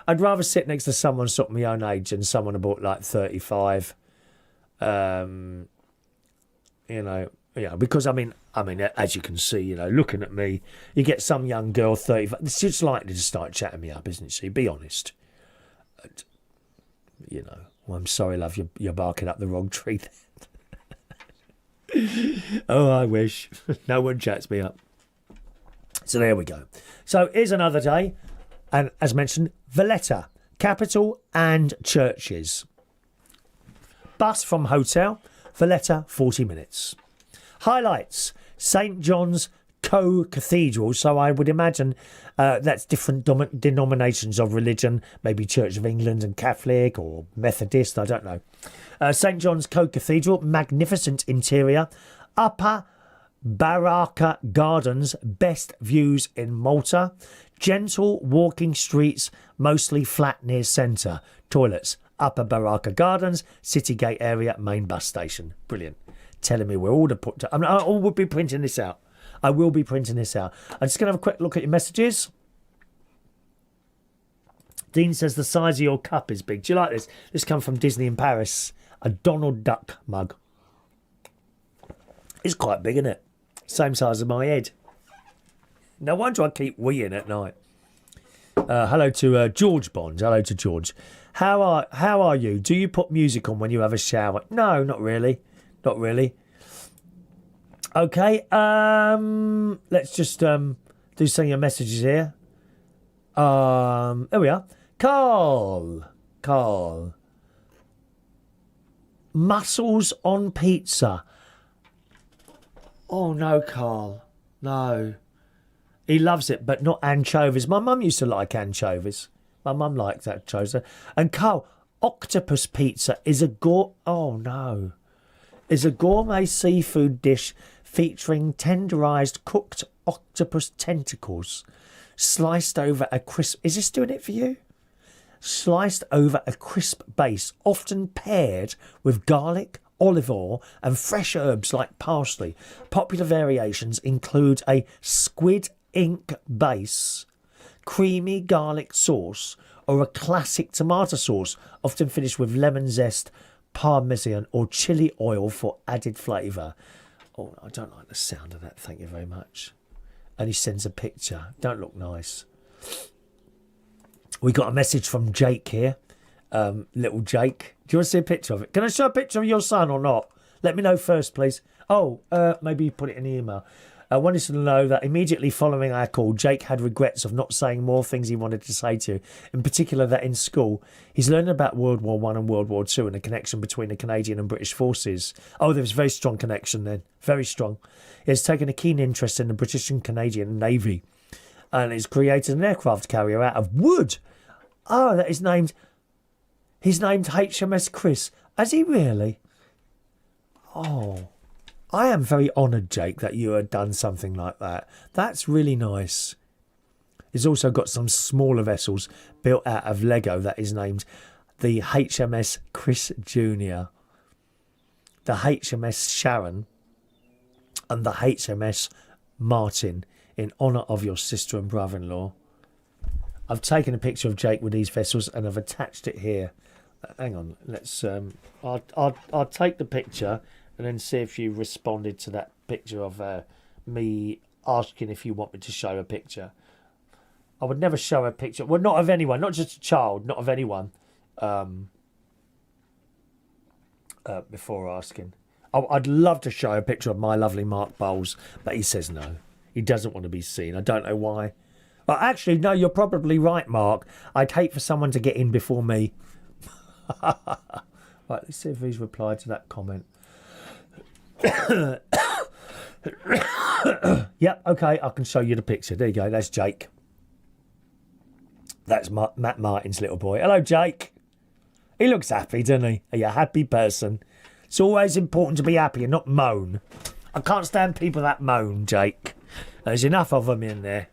rather sit next to someone sort of my own age than someone about like 35. You know, yeah, because I mean, as you can see, you know, looking at me, you get some young girl 35. She's likely to start chatting me up, isn't she? Be honest. You know, well, I'm sorry, love, you're barking up the wrong tree. Oh, I wish no one chats me up. So there we go. So here's another day, and as mentioned, Valletta, capital and churches. Bus from hotel, Valletta, 40 minutes. Highlights: St John's Co-Cathedral. So I would imagine that's different denominations of religion, maybe Church of England and Catholic or Methodist, I don't know. St John's Co-Cathedral, magnificent interior. Upper Baraka Gardens, best views in Malta. Gentle walking streets, mostly flat near centre. Toilets, Upper Baraka Gardens, City Gate area, main bus station. Brilliant. Telling me we're all to put to... I will be printing this out. I will be printing this out. I'm just going to have a quick look at your messages. Dean says the size of your cup is big. Do you like this? This comes from Disney in Paris. A Donald Duck mug. It's quite big, isn't it? Same size as my head. No wonder I keep weeing at night. Hello to George Bond. Hello to George. How are you? Do you put music on when you have a shower? No, not really. Not really. Okay, let's just do some of your messages here. There we are. Carl. Mussels on pizza. Oh no, Carl. No. He loves it, but not anchovies. My mum used to like anchovies. My mum liked anchovies. And Carl, octopus pizza is a gourmet seafood dish featuring tenderized cooked octopus tentacles sliced over a crisp... Is this doing it for you? Sliced over a crisp base, often paired with garlic, olive oil and fresh herbs like parsley. Popular variations include a squid ink base, creamy garlic sauce, or a classic tomato sauce, often finished with lemon zest, parmesan or chili oil for added flavour. Oh, I don't like the sound of that, thank you very much. And he sends a picture. Don't look nice. We got a message from Jake here. Little Jake. Do you want to see a picture of it? Can I show a picture of your son or not? Let me know first, please. Oh, maybe you put it in the email. I wanted to know that immediately following our call, Jake had regrets of not saying more things he wanted to say to you. In particular, that in school, he's learning about World War One and World War Two and the connection between the Canadian and British forces. Oh, there was a very strong connection then. Very strong. He has taken a keen interest in the British and Canadian Navy and has created an aircraft carrier out of wood. Oh, that is named... He's named HMS Chris. Has he really? Oh... I am very honoured, Jake, that you had done something like that. That's really nice. He's also got some smaller vessels built out of Lego that is named the HMS Chris Jr., the HMS Sharon, and the HMS Martin in honour of your sister and brother-in-law. I've taken a picture of Jake with these vessels and I've attached it here. Hang on, let's. I'll take the picture and then see if you responded to that picture of me asking if you want me to show a picture. I would never show a picture. Well, not of anyone, not just a child, not of anyone. Before asking. I'd love to show a picture of my lovely Mark Bowles, but he says no. He doesn't want to be seen. I don't know why. Well, actually, no, you're probably right, Mark. I'd hate for someone to get in before me. Right, let's see if he's replied to that comment. Yep, okay, I can show you the picture. There you go, that's Jake. That's Matt Martin's little boy. Hello, Jake. He looks happy, doesn't he? Are you a happy person? It's always important to be happy and not moan. I can't stand people that moan, Jake. There's enough of them in there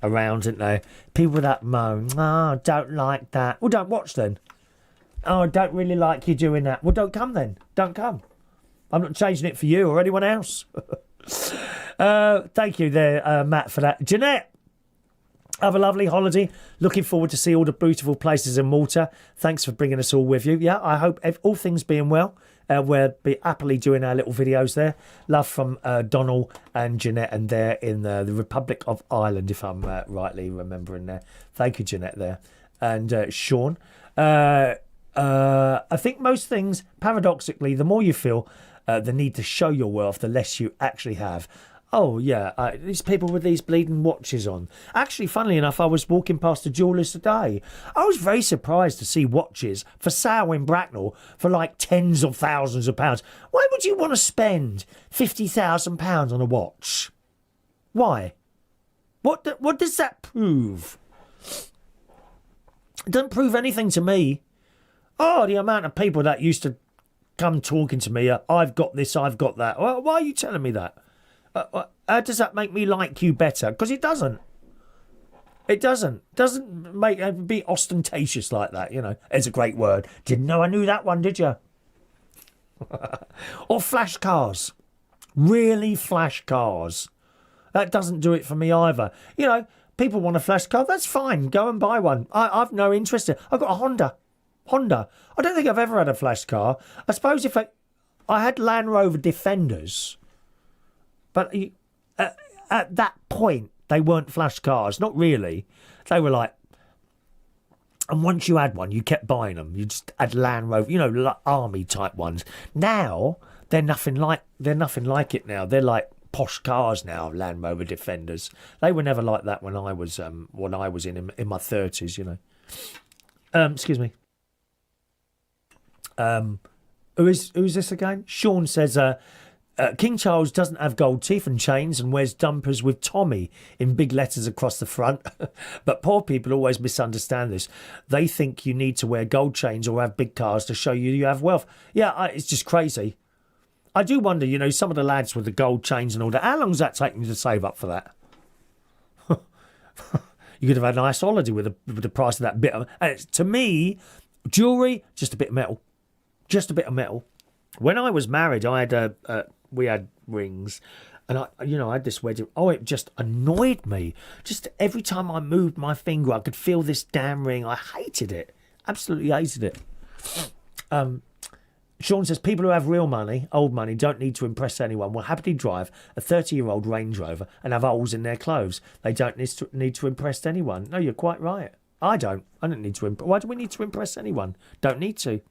around, isn't there? People that moan. Oh, I don't like that. Well, don't watch then. Oh, I don't really like you doing that. Well, don't come then. Don't come. I'm not changing it for you or anyone else. Thank you there, Matt, for that. Jeanette, have a lovely holiday. Looking forward to see all the beautiful places in Malta. Thanks for bringing us all with you. Yeah, I hope all things being well. We'll be happily doing our little videos there. Love from Donald and Jeanette, and they're in the Republic of Ireland, if I'm rightly remembering there. Thank you, Jeanette, there. And Sean. I think most things, paradoxically, the more you feel the need to show your wealth, the less you actually have. Oh, yeah, these people with these bleeding watches on. Actually, funnily enough, I was walking past a jeweller's today. I was very surprised to see watches for sale in Bracknell for like tens of thousands of pounds. Why would you want to spend £50,000 on a watch? Why? What does that prove? It doesn't prove anything to me. Oh, the amount of people that used to come talking to me, I've got this, I've got that. Well, why are you telling me that? How does that make me like you better? Because it doesn't. It doesn't. Doesn't make it be ostentatious like that, you know. It's a great word. Didn't know I knew that one, did you? Or flash cars. Really flash cars. That doesn't do it for me either. You know, people want a flash car. That's fine. Go and buy one. I've no interest in it. I've got a Honda. I don't think I've ever had a flash car. I suppose if I had Land Rover Defenders, but at that point they weren't flash cars. Not really. They were like, and once you had one, you kept buying them. You just had Land Rover, like army type ones. Now they're nothing like it. Now they're like posh cars now, Land Rover Defenders. They were never like that when I was in my 30s, you know. Excuse me. Who's this again? Sean says, King Charles doesn't have gold teeth and chains and wears dumpers with Tommy in big letters across the front. But poor people always misunderstand this. They think you need to wear gold chains or have big cars to show you have wealth. Yeah, it's just crazy. I do wonder, you know, some of the lads with the gold chains and all that, how long does that take you to save up for that? You could have had a nice holiday with the price of that bit of... to me, jewellery, just a bit of metal. Just a bit of metal. When I was married, I had we had rings, and I had this wedding. Oh, it just annoyed me. Just every time I moved my finger, I could feel this damn ring. I hated it. Absolutely hated it. Sean says, people who have real money, old money, don't need to impress anyone, will happily drive a 30-year-old Range Rover and have holes in their clothes. They don't need to impress anyone. No, you're quite right. I don't need to impress. Why do we need to impress anyone? Don't need to.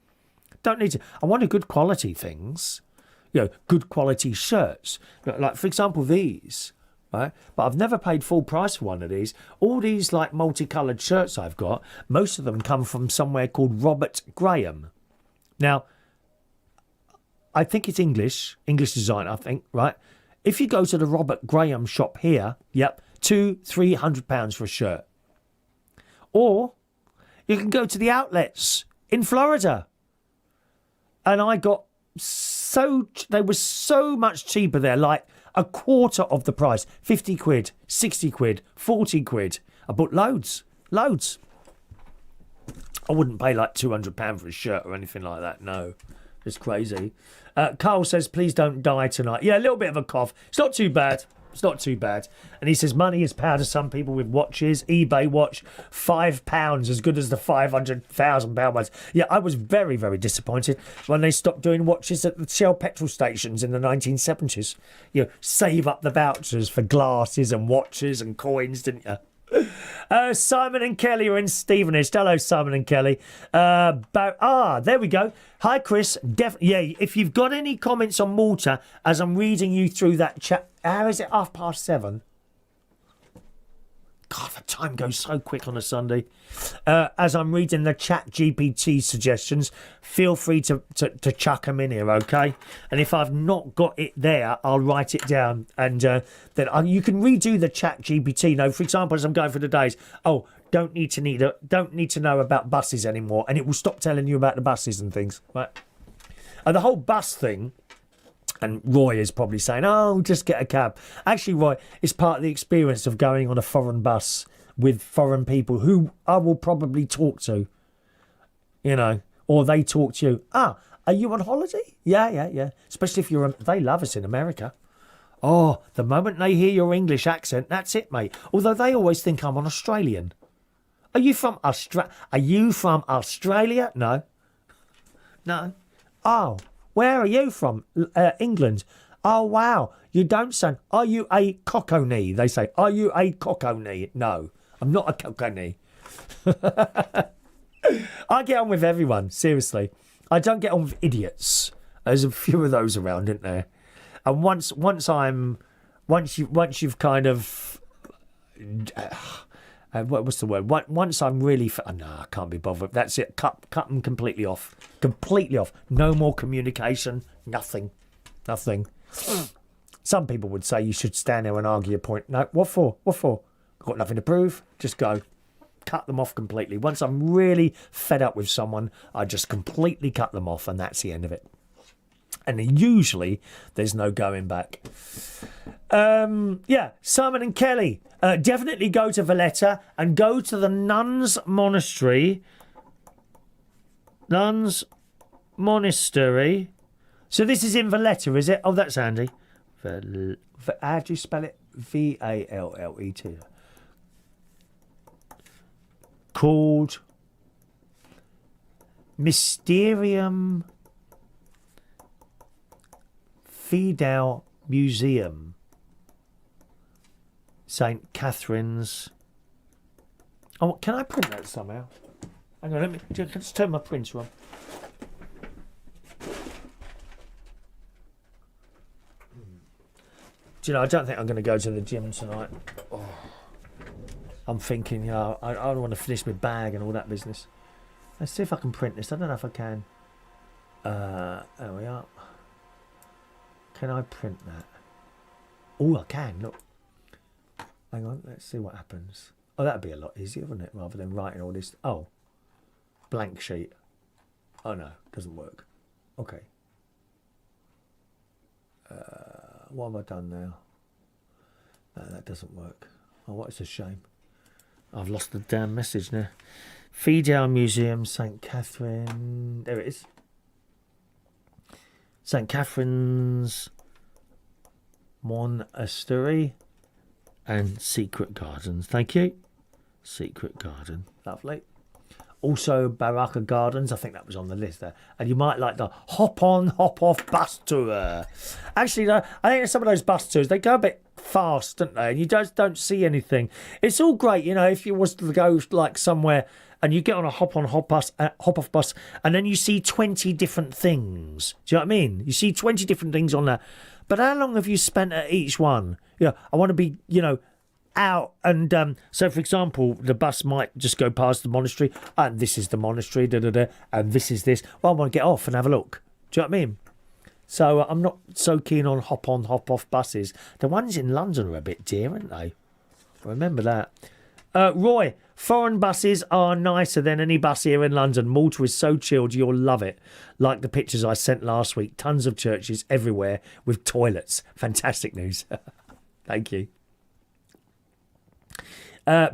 Don't need to. I want good quality things. You know, good quality shirts. Like, for example, these, right? But I've never paid full price for one of these. All these, like, multicoloured shirts I've got, most of them come from somewhere called Robert Graham. Now, I think it's English design, I think, right? If you go to the Robert Graham shop here, yep, £200-300 for a shirt. Or you can go to the outlets in Florida. And I got they were so much cheaper there, like a quarter of the price. 50 quid, 60 quid, 40 quid. I bought loads. I wouldn't pay like £200 for a shirt or anything like that, no. It's crazy. Carl says, please don't die tonight. Yeah, a little bit of a cough. It's not too bad. And he says, money is power to some people with watches. eBay watch, £5, as good as the £500,000 ones. Yeah, I was very, very disappointed when they stopped doing watches at the Shell petrol stations in the 1970s. You know, save up the vouchers for glasses and watches and coins, didn't you? Simon and Kelly are in Stevenage. Hello, Simon and Kelly. There we go. Hi, Chris. Yeah, if you've got any comments on Malta as I'm reading you through that chat. How is it 7:30? God, the time goes so quick on a Sunday. As I'm reading the ChatGPT suggestions, feel free to chuck them in here, okay? And if I've not got it there, I'll write it down. And then you can redo the ChatGPT. Now, for example, as I'm going through the days, don't need to know about buses anymore, and it will stop telling you about the buses and things, right? And the whole bus thing. And Roy is probably saying, just get a cab. Actually, Roy, it's part of the experience of going on a foreign bus with foreign people who I will probably talk to, you know, or they talk to you. Are you on holiday? Yeah. Especially if they love us in America. Oh, the moment they hear your English accent, that's it, mate. Although they always think I'm an Australian. Are you from Australia? No. Oh. Where are you from? England. Oh, wow. You don't sound... Are you a cockney? They say, are you a cockney? No, I'm not a cockney. I get on with everyone, seriously. I don't get on with idiots. There's a few of those around, isn't there? And once you've kind of... what's the word? Once I'm really... I can't be bothered. That's it. Cut them completely off. No more communication. Nothing. Some people would say you should stand there and argue a point. No, what for? Got nothing to prove. Just go. Cut them off completely. Once I'm really fed up with someone, I just completely cut them off, and that's the end of it. And usually there's no going back. Simon and Kelly, definitely go to Valletta and go to the Nuns Monastery. Nuns Monastery. So this is in Valletta, is it? Oh, that's handy. How do you spell it? Vallet. Called Mysterium Fidel Museum, St. Catherine's. Oh, can I print that somehow? Hang on, let me just turn my printer on. Do you know, I don't think I'm going to go to the gym tonight. Oh. I'm thinking, you know, I don't want to finish my bag and all that business. Let's see if I can print this. I don't know if I can. There we are. Can I print that? Oh, I can. Look. Hang on. Let's see what happens. Oh, that'd be a lot easier, wouldn't it? Rather than writing all this. Oh. Blank sheet. Oh, no. Doesn't work. Okay. What have I done now? No, that doesn't work. Oh, what is a shame. I've lost the damn message now. Fidel Museum, St. Catherine. There it is. St. Catherine's Monastery and Secret Gardens. Thank you. Secret Garden. Lovely. Also, Baraka Gardens. I think that was on the list there. And you might like the hop-on, hop-off bus tour. Actually, no, I think some of those bus tours, they go a bit fast, don't they? And you just don't see anything. It's all great, you know, if you was to go like somewhere and you get on a hop-on, hop-off bus, and then you see 20 different things. Do you know what I mean? You see 20 different things on that. But how long have you spent at each one? Yeah, I want to be, you know, out and so for example the bus might just go past the monastery and this is the monastery and this is this. Well, I want to get off and have a look. Do you know what I mean? So I'm not so keen on hop on hop off buses. The ones in London are a bit dear, aren't they? Remember that. Roy, foreign buses are nicer than any bus here in London. Malta is so chilled, you'll love it. Like the pictures I sent last week. Tons of churches everywhere with toilets. Fantastic news. Thank you.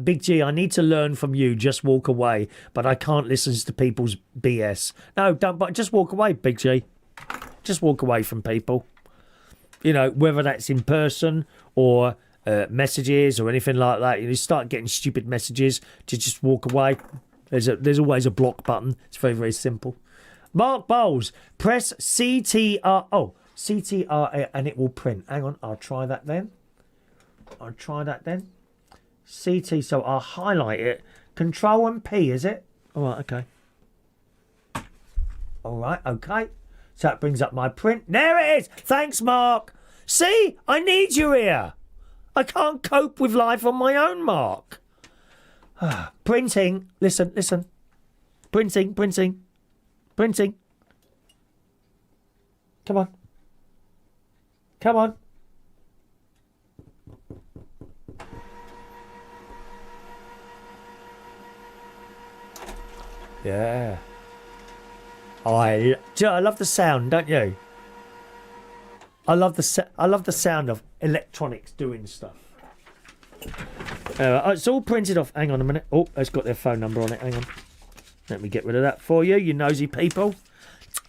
Big G, I need to learn from you. Just walk away. But I can't listen to people's BS. No, don't. But just walk away, Big G. Just walk away from people. You know, whether that's in person or messages or anything like that. You start getting stupid messages to just walk away. There's always a block button. It's very, very simple. Mark Bowles, press CTR. Oh, CTR and it will print. Hang on, I'll try that then. CT, so I'll highlight it. Control and P, is it? All right, okay. All right, okay. So that brings up my print. There it is. Thanks, Mark. See, I need you here. I can't cope with life on my own, Mark. Printing. Listen. Printing. Come on. Yeah. I love the sound, don't you? I love the sound of electronics doing stuff. It's all printed off. Hang on a minute. Oh, it's got their phone number on it. Hang on. Let me get rid of that for you, you nosy people.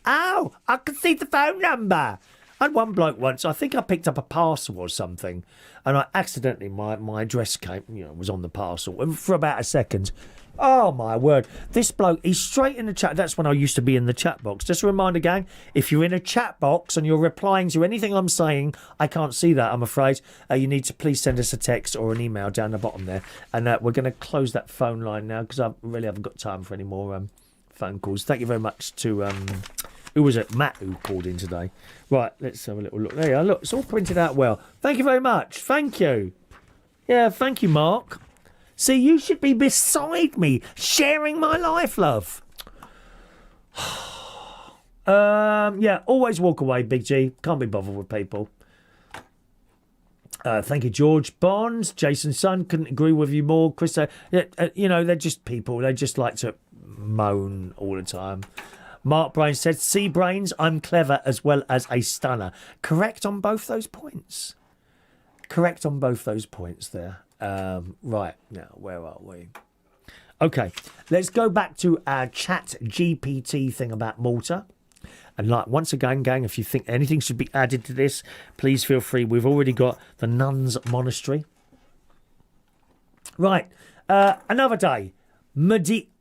Oh, I can see the phone number. I had one bloke once, I think I picked up a parcel or something, and I accidentally, my address was on the parcel, and for about a second, oh my word, this bloke, he's straight in the chat. That's when I used to be in the chat box. Just a reminder, gang, if you're in a chat box and you're replying to anything I'm saying, I can't see that, I'm afraid. You need to please send us a text or an email down the bottom there, and we're going to close that phone line now because I really haven't got time for any more phone calls. Thank you very much to who was it? Matt, who called in today. Right, let's have a little look. There you are. Look, it's all printed out well. Thank you very much. Thank you. Yeah, thank you, Mark. See, you should be beside me, sharing my life, love. Yeah, always walk away, Big G. Can't be bothered with people. Thank you, George Bonds. Jason Sun, couldn't agree with you more. Chris, they're just people. They just like to moan all the time. Mark Brain said, "See, Brains, I'm clever as well as a stunner." Correct on both those points. There. Right, now, where are we? Okay, let's go back to our ChatGPT thing about Malta. And once again, gang, if you think anything should be added to this, please feel free. We've already got the Nuns Monastery. Right, another day.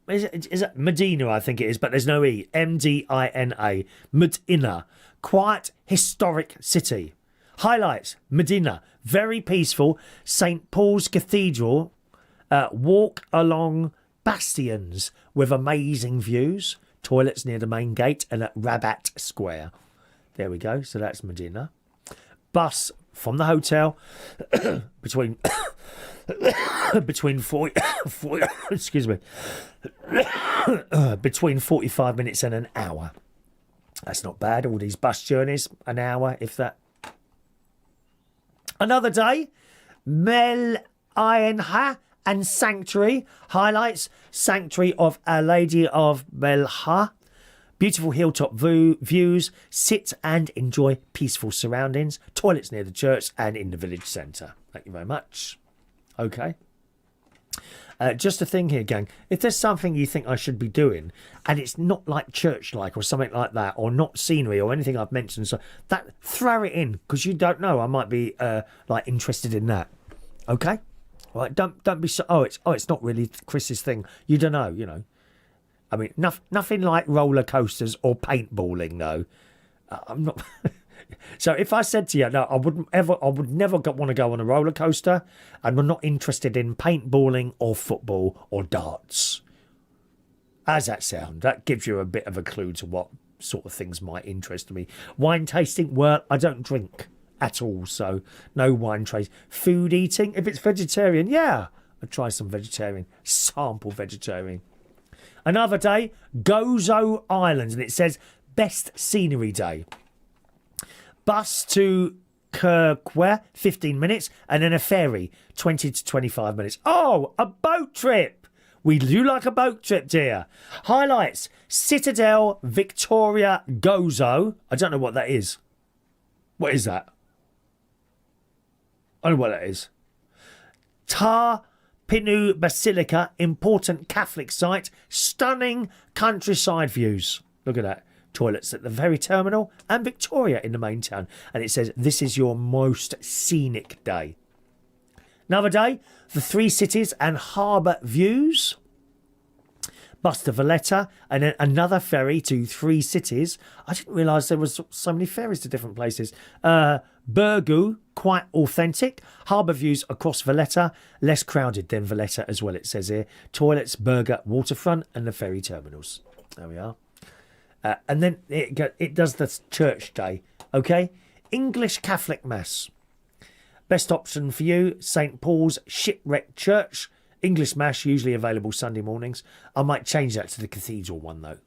Is it Medina, I think it is, but there's no E. Mdina. Medina. Quiet, historic city. Highlights. Medina. Very peaceful. St. Paul's Cathedral. Walk along bastions with amazing views. Toilets near the main gate and at Rabat Square. There we go. So that's Medina. Bus from the hotel between between 40 excuse me, between 45 minutes and an hour. That's not bad. All these bus journeys, an hour, if that. Another day, Mel Ainha and Sanctuary highlights Sanctuary of Our Lady of Melha. Beautiful hilltop views, sit and enjoy peaceful surroundings, toilets near the church and in the village centre. Thank you very much. Okay. Just a thing here, gang. If there's something you think I should be doing and it's not like church-like or something like that, or not scenery or anything I've mentioned, so that throw it in, because you don't know. I might be like interested in that. Okay. Right. Don't be so. It's not really Chris's thing. You don't know. You know. I mean, nothing like roller coasters or paintballing, though. I'm not. So if I said to you, no, I would never want to go on a roller coaster, and I'm not interested in paintballing or football or darts. How's that sound? That gives you a bit of a clue to what sort of things might interest me. Wine tasting, well, I don't drink at all, so no wine tasting. Food eating, if it's vegetarian, yeah, I'd try some vegetarian, sample vegetarian. Another day, Gozo Islands, and it says best scenery day. Bus to Kirkware, 15 minutes, and then a ferry, 20 to 25 minutes. Oh, a boat trip. We do like a boat trip, dear. Highlights, Citadel, Victoria, Gozo. I don't know what that is. What is that? I don't know what that is. Tar Pinu Basilica, important Catholic site, stunning countryside views. Look at that. Toilets at the ferry terminal and Victoria in the main town. And it says, this is your most scenic day. Another day, the three cities and harbour views. Bus to Valletta and then another ferry to three cities. I didn't realise there was so many ferries to different places. Burgu, quite authentic. Harbour views across Valletta, less crowded than Valletta as well, it says here. Toilets, burger, waterfront and the ferry terminals. There we are. And then it does the church day, okay? English Catholic Mass. Best option for you, St Paul's Shipwreck Church. English Mass, usually available Sunday mornings. I might change that to the cathedral one, though.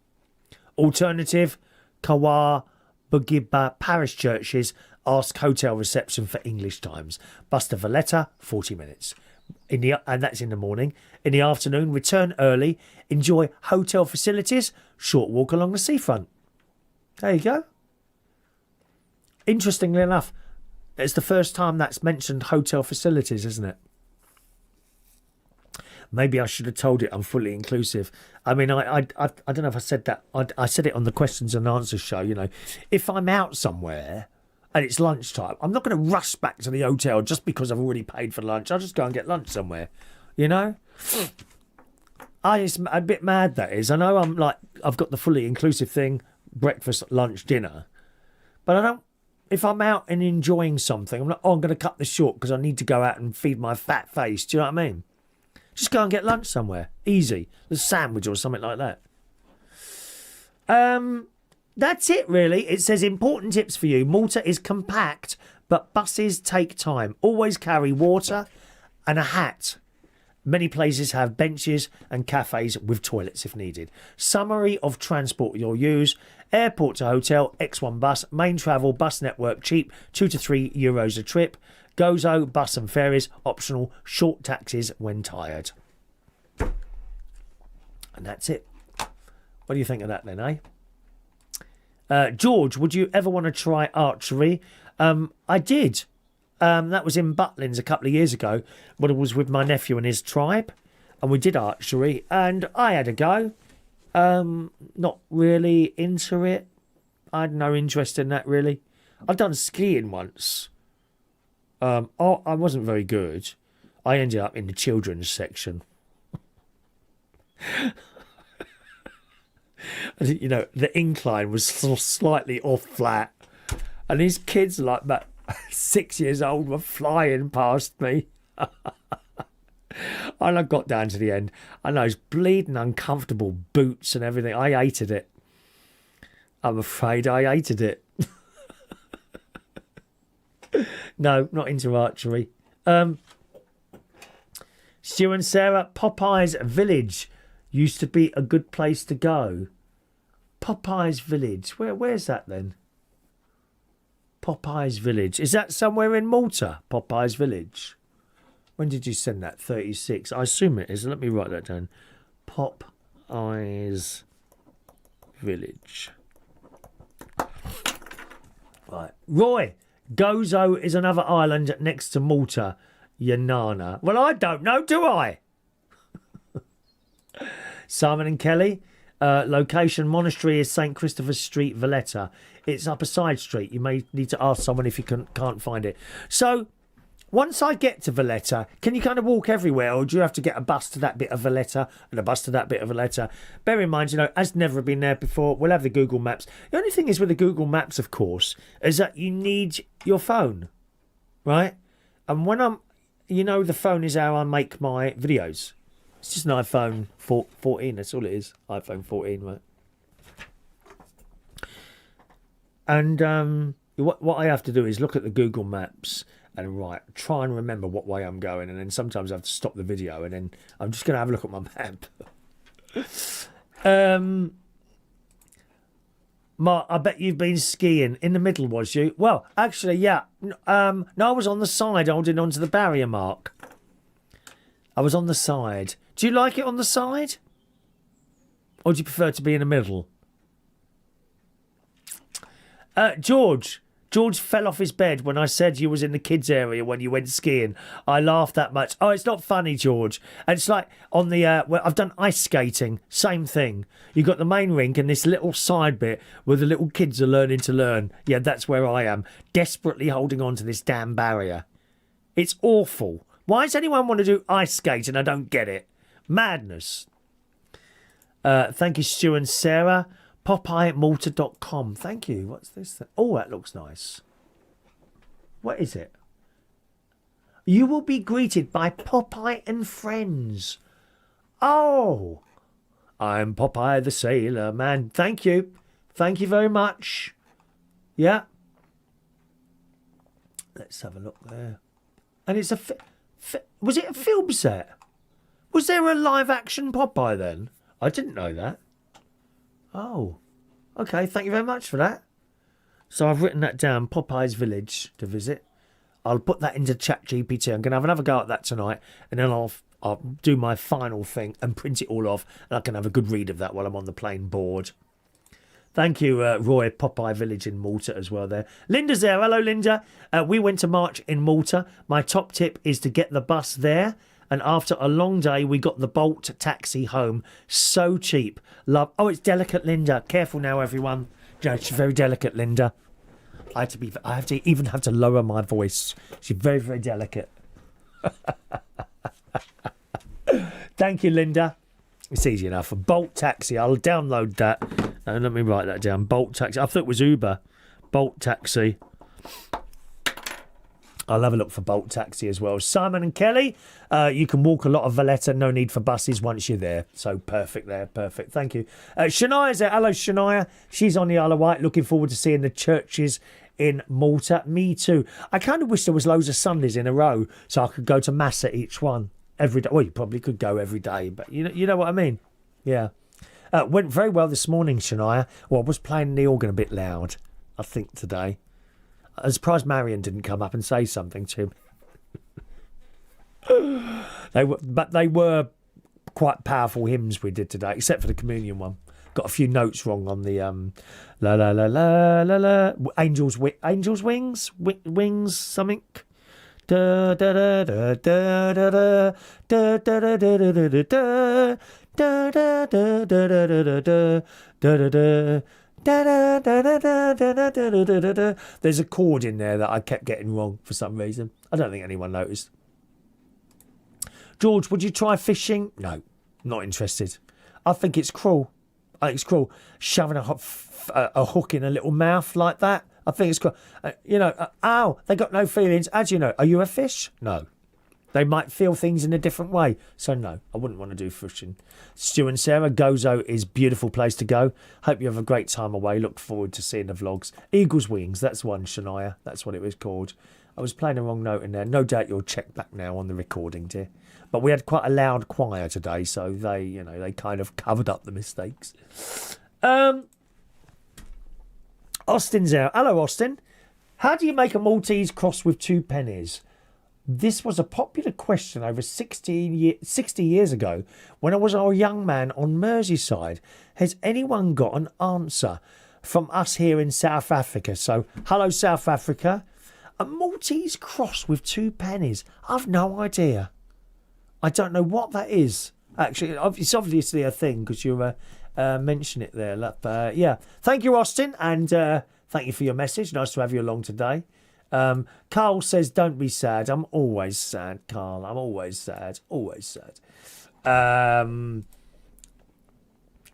Alternative, Kawa Bugiba Parish Churches. Ask hotel reception for English times. Bus to Valletta, 40 minutes. And that's in the morning. In the afternoon, return early. Enjoy hotel facilities. Short walk along the seafront. There you go. Interestingly enough, it's the first time that's mentioned hotel facilities, isn't it? Maybe I should have told it I'm fully inclusive. I mean, I don't know if I said that. I said it on the questions and answers show, you know. If I'm out somewhere and it's lunchtime, I'm not going to rush back to the hotel just because I've already paid for lunch. I'll just go and get lunch somewhere, you know. It's a bit mad, that is. I know I've got the fully inclusive thing, breakfast, lunch, dinner. But I don't, if I'm out and enjoying something, I'm like, I'm going to cut this short because I need to go out and feed my fat face. Do you know what I mean? Just go and get lunch somewhere. Easy. A sandwich or something like that. That's it, really. It says important tips for you. Malta is compact, but buses take time. Always carry water and a hat. Many places have benches and cafes with toilets if needed. Summary of transport you'll use. Airport to hotel, X1 bus, main travel, bus network, cheap, €2 to €3 a trip. Gozo, bus and ferries, optional, short taxis when tired. And that's it. What do you think of that then, eh? George, would you ever want to try archery? I did. That was in Butlins a couple of years ago when I was with my nephew and his tribe. And we did archery and I had a go. Not really into it. I had no interest in that, really. I've done skiing once. I wasn't very good. I ended up in the children's section. You know, the incline was slightly off flat. And these kids, like about 6 years old, were flying past me. And I got down to the end. And those bleeding uncomfortable boots and everything. I hated it. I'm afraid I hated it. No, not into archery. Stu and Sarah, Popeye's Village used to be a good place to go. Popeye's Village. Where's that then? Popeye's Village. Is that somewhere in Malta? Popeye's Village. When did you send that? 36. I assume it is. Let me write that down. Popeye's Village. Right. Roy, Gozo is another island next to Malta. Yanana. Well, I don't know, do I? Simon and Kelly. Location, monastery is St. Christopher's Street, Valletta. It's up a side street. You may need to ask someone if you can't find it. So, once I get to Valletta, can you kind of walk everywhere, or do you have to get a bus to that bit of Valletta and a bus to that bit of Valletta? Bear in mind, as never been there before, we'll have the Google Maps. The only thing is with the Google Maps, of course, is that you need your phone, right? And when the phone is how I make my videos. It's just an iPhone 14, that's all it is. iPhone 14, right? And what I have to do is look at the Google Maps and try and remember what way I'm going, and then sometimes I have to stop the video, and then I'm just going to have a look at my map. Mark, I bet you've been skiing. In the middle, was you? Well, actually, yeah. No, I was on the side holding onto the barrier, Mark. I was on the side. Do you like it on the side? Or do you prefer to be in the middle? George fell off his bed when I said you was in the kids area when you went skiing. I laughed that much. Oh, it's not funny, George. And it's like on the where I've done ice skating, same thing. You got the main rink and this little side bit where the little kids are learning to learn. Yeah, that's where I am, desperately holding on to this damn barrier. It's awful. Why does anyone want to do ice skating? I don't get it. Madness. Thank you, Stu and Sarah. Popeye@malta.com. Thank you. What's this? Oh, that looks nice. What is it? You will be greeted by Popeye and friends. Oh, I'm Popeye the Sailor Man. Thank you. Thank you very much. Yeah. Let's have a look there. And it's was it a film set? Was there a live action Popeye then? I didn't know that. Oh, okay. Thank you very much for that. So I've written that down, Popeye's Village to visit. I'll put that into ChatGPT. I'm going to have another go at that tonight, and then I'll do my final thing and print it all off, and I can have a good read of that while I'm on the plane board. Thank you, Roy. Popeye Village in Malta as well there. Linda's there. Hello, Linda. We went to March in Malta. My top tip is to get the bus there. And after a long day, we got the Bolt taxi home. So cheap. Love. Oh, it's delicate, Linda. Careful now, everyone. It's very delicate, Linda. I have to lower my voice. She's very, very delicate. Thank you, Linda. It's easy enough. A Bolt taxi. I'll download that. And let me write that down. Bolt taxi. I thought it was Uber. Bolt taxi. I'll have a look for Bolt taxi as well. Simon and Kelly, you can walk a lot of Valletta. No need for buses once you're there. So perfect there. Perfect. Thank you. Shania's there. Hello, Shania. She's on the Isle of Wight. Looking forward to seeing the churches in Malta. Me too. I kind of wish there was loads of Sundays in a row so I could go to Mass at each one every day. Well, you probably could go every day, but you know what I mean? Yeah. Went very well this morning, Shania. Well, I was playing the organ a bit loud, I think, today. I'm surprised Marion didn't come up and say something to him. They were quite powerful hymns we did today, except for the communion one. Got a few notes wrong on the la la la la la la angels wings wings something. Da da da da da da da da da da da da da da da da da da da da. There's a chord in there that I kept getting wrong for some reason. I don't think anyone noticed. George, would you try fishing? No, not interested. I think it's cruel. I think it's cruel. Shoving a hook in a little mouth like that. I think it's cruel. Ow, they got no feelings. As you know, are you a fish? No. They might feel things in a different way. So no, I wouldn't want to do fishing. Stu and Sarah, Gozo is a beautiful place to go. Hope you have a great time away. Look forward to seeing the vlogs. Eagle's Wings, that's one, Shania. That's what it was called. I was playing a wrong note in there. No doubt you'll check back now on the recording, dear. But we had quite a loud choir today, so they kind of covered up the mistakes. Austin's out. Hello, Austin. How do you make a Maltese cross with 2 pennies? This was a popular question over 60 years ago when I was a young man on Merseyside. Has anyone got an answer from us here in South Africa? So, hello, South Africa. A Maltese cross with 2 pennies. I've no idea. I don't know what that is. Actually, it's obviously a thing because you mentioned it there. Yeah. Thank you, Austin, and thank you for your message. Nice to have you along today. Carl says, don't be sad. I'm always sad, Carl. I'm always sad. Always sad.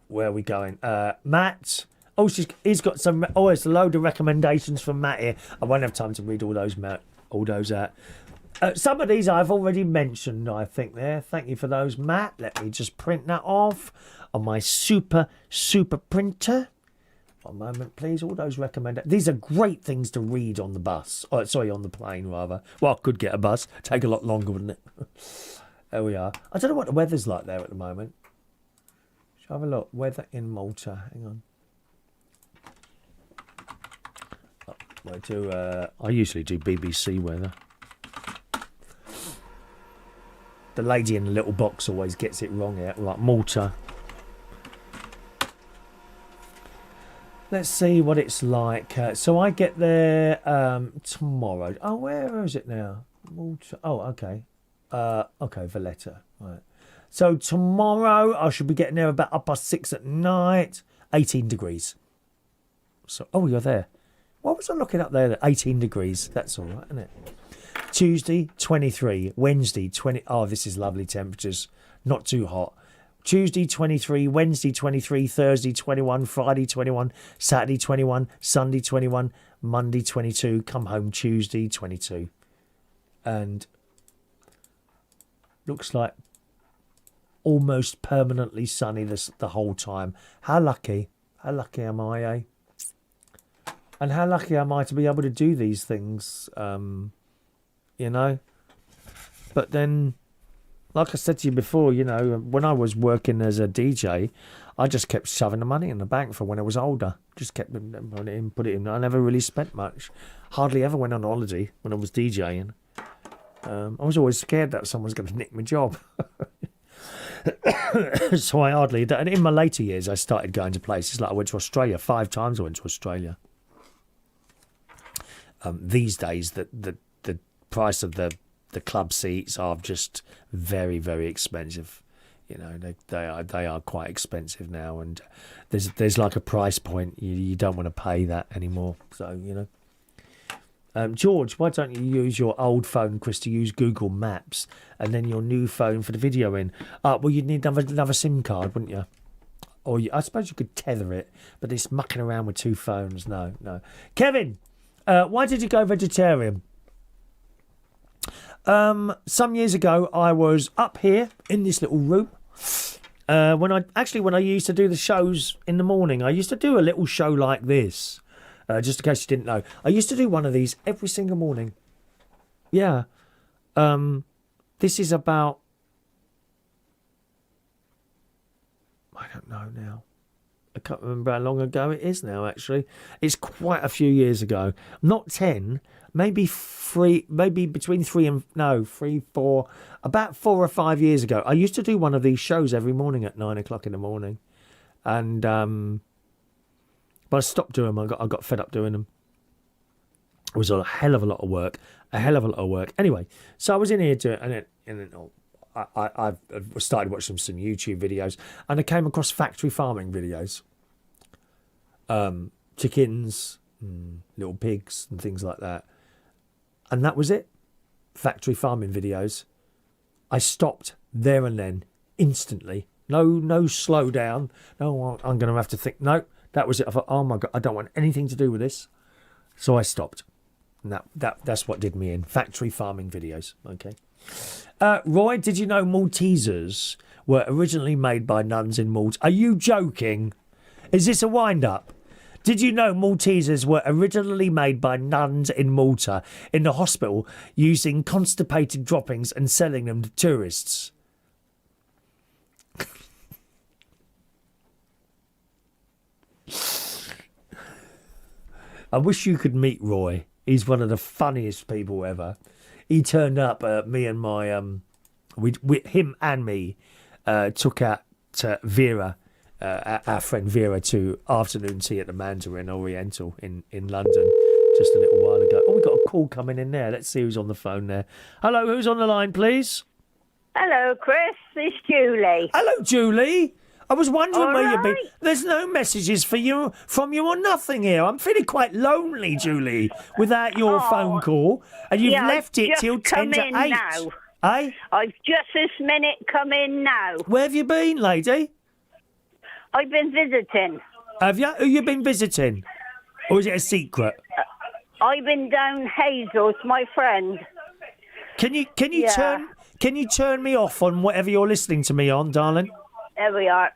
Where are we going? Matt. Oh, he's got some. Oh, it's a load of recommendations from Matt here. I won't have time to read all those, Matt. All those out. Some of these I've already mentioned, I think, there. Thank you for those, Matt. Let me just print that off on my super printer. One moment, please. All those recommendations. These are great things to read on the bus. Oh, sorry, on the plane, rather. Well, I could get a bus. Take a lot longer, wouldn't it? There we are. I don't know what the weather's like there at the moment. Shall I have a look? Weather in Malta. Hang on. I usually do BBC weather. The lady in the little box always gets it wrong here. Like Malta. Let's see what it's like. So I get there tomorrow. Oh, where is it now? Malta. Oh, okay. Okay, Valletta. Right. So tomorrow I should be getting there about 6:30 at night. 18 degrees. So, oh, you're there. What was I looking up there? 18 degrees. That's all right, isn't it? Tuesday, 23. Wednesday, 20. Oh, this is lovely temperatures. Not too hot. Tuesday, 23. Wednesday, 23. Thursday, 21. Friday, 21. Saturday, 21. Sunday, 21. Monday, 22. Come home Tuesday, 22. And looks like almost permanently sunny the whole time. How lucky. How lucky am I, eh? And how lucky am I to be able to do these things, you know? But then, like I said to you before, you know, when I was working as a DJ, I just kept shoving the money in the bank for when I was older. Just kept put it in. I never really spent much. Hardly ever went on holiday when I was DJing. I was always scared that someone was going to nick my job. So I hardly... And in my later years, I started going to places like I went to Australia. 5 times I went to Australia. These days, the price of the club seats are just very, very expensive. You know, they are quite expensive now, and there's like a price point you don't want to pay that anymore. So you know, George, why don't you use your old phone, Chris, to use Google Maps, and then your new phone for the video in? Well, you'd need another SIM card, wouldn't you? Or I suppose you could tether it, but it's mucking around with 2 phones. No. Kevin. Why did you go vegetarian? Some years ago, I was up here in this little room. When I used to do the shows in the morning, I used to do a little show like this. Just in case you didn't know, I used to do one of these every single morning. Yeah. This is about... I don't know now. I can't remember how long ago it is now, actually. It's quite a few years ago. Not 10, maybe 3, maybe between 3 and... No, 3, 4... About 4 or 5 years ago. I used to do one of these shows every morning at 9 o'clock in the morning. And... But I stopped doing them. I got fed up doing them. It was a hell of a lot of work. Anyway, so I was in here doing it, and then... I started watching some YouTube videos, and I came across factory farming videos. Chickens, little pigs and things like that. And that was it. Factory farming videos. I stopped there and then, instantly. No slow down. No, I'm going to have to think. No, that was it. I thought, oh my God, I don't want anything to do with this. So I stopped. And that's what did me in. Factory farming videos. Okay. Roy, did you know Maltesers were originally made by nuns in Malta? Are you joking? Is this a wind-up? Did you know Maltesers were originally made by nuns in Malta in the hospital using constipated droppings and selling them to tourists? I wish you could meet Roy. He's one of the funniest people ever. He turned up. Me and my him and me took out Vera, our friend Vera, to afternoon tea at the Mandarin Oriental in London just a little while ago. Oh, we got a call coming in there. Let's see who's on the phone there. Hello, who's on the line, please? Hello, Chris. It's Julie. Hello, Julie. I was wondering All where you've been. right. There's no messages from you or nothing here. I'm feeling quite lonely, Julie, without your phone call. And you've Yeah, left it I've till just 10 to come 8. in now. Eh? I've just this minute come in now. Where have you been, lady? I've been visiting. Have you? Who you been visiting? Or is it a secret? I've been down Hazel's, my friend. Can you Yeah. turn me off on whatever you're listening to me on, darling? There we are.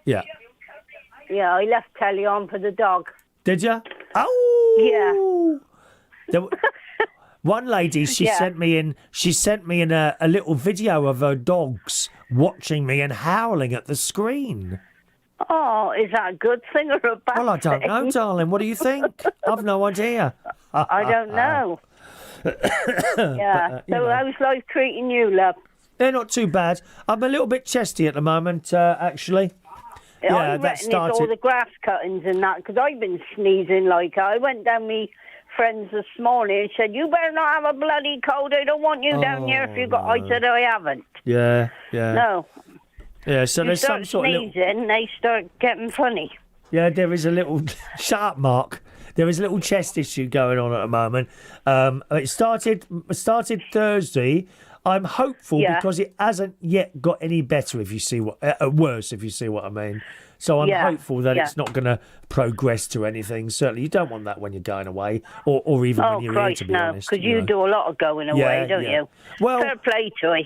Yeah. Yeah, I left telly on for the dog. Did you? Oh. Yeah. One lady, she Yeah. sent me in a little video of her dogs watching me and howling at the screen. Oh, is that a good thing or a bad Well, I don't thing? know, darling. What do you think? I've no idea. I don't know. Yeah. you So know. how's life treating you, love? They're not too bad. I'm a little bit chesty at the moment, actually. Yeah, I that reckon it's started. all the grass cuttings and that, because I've been sneezing like I went down me friends this morning and said, you better not have a bloody cold. I don't want you down here if you got... I said, I haven't. Yeah. No. Yeah, so You there's some start sort of little... sneezing, they start getting funny. Yeah, there is a little... Shut up, Mark. There is a little chest issue going on at the moment. It started Thursday. I'm hopeful Yeah. because it hasn't yet got any better, if you see what... worse, if you see what I mean. So I'm Yeah, hopeful that yeah. it's not going to progress to anything. Certainly, you don't want that when you're going away or even Oh, when you're Christ, here, to be no, honest. because you know. do a lot of going away, Yeah, don't yeah. you? Well- Fair play to you.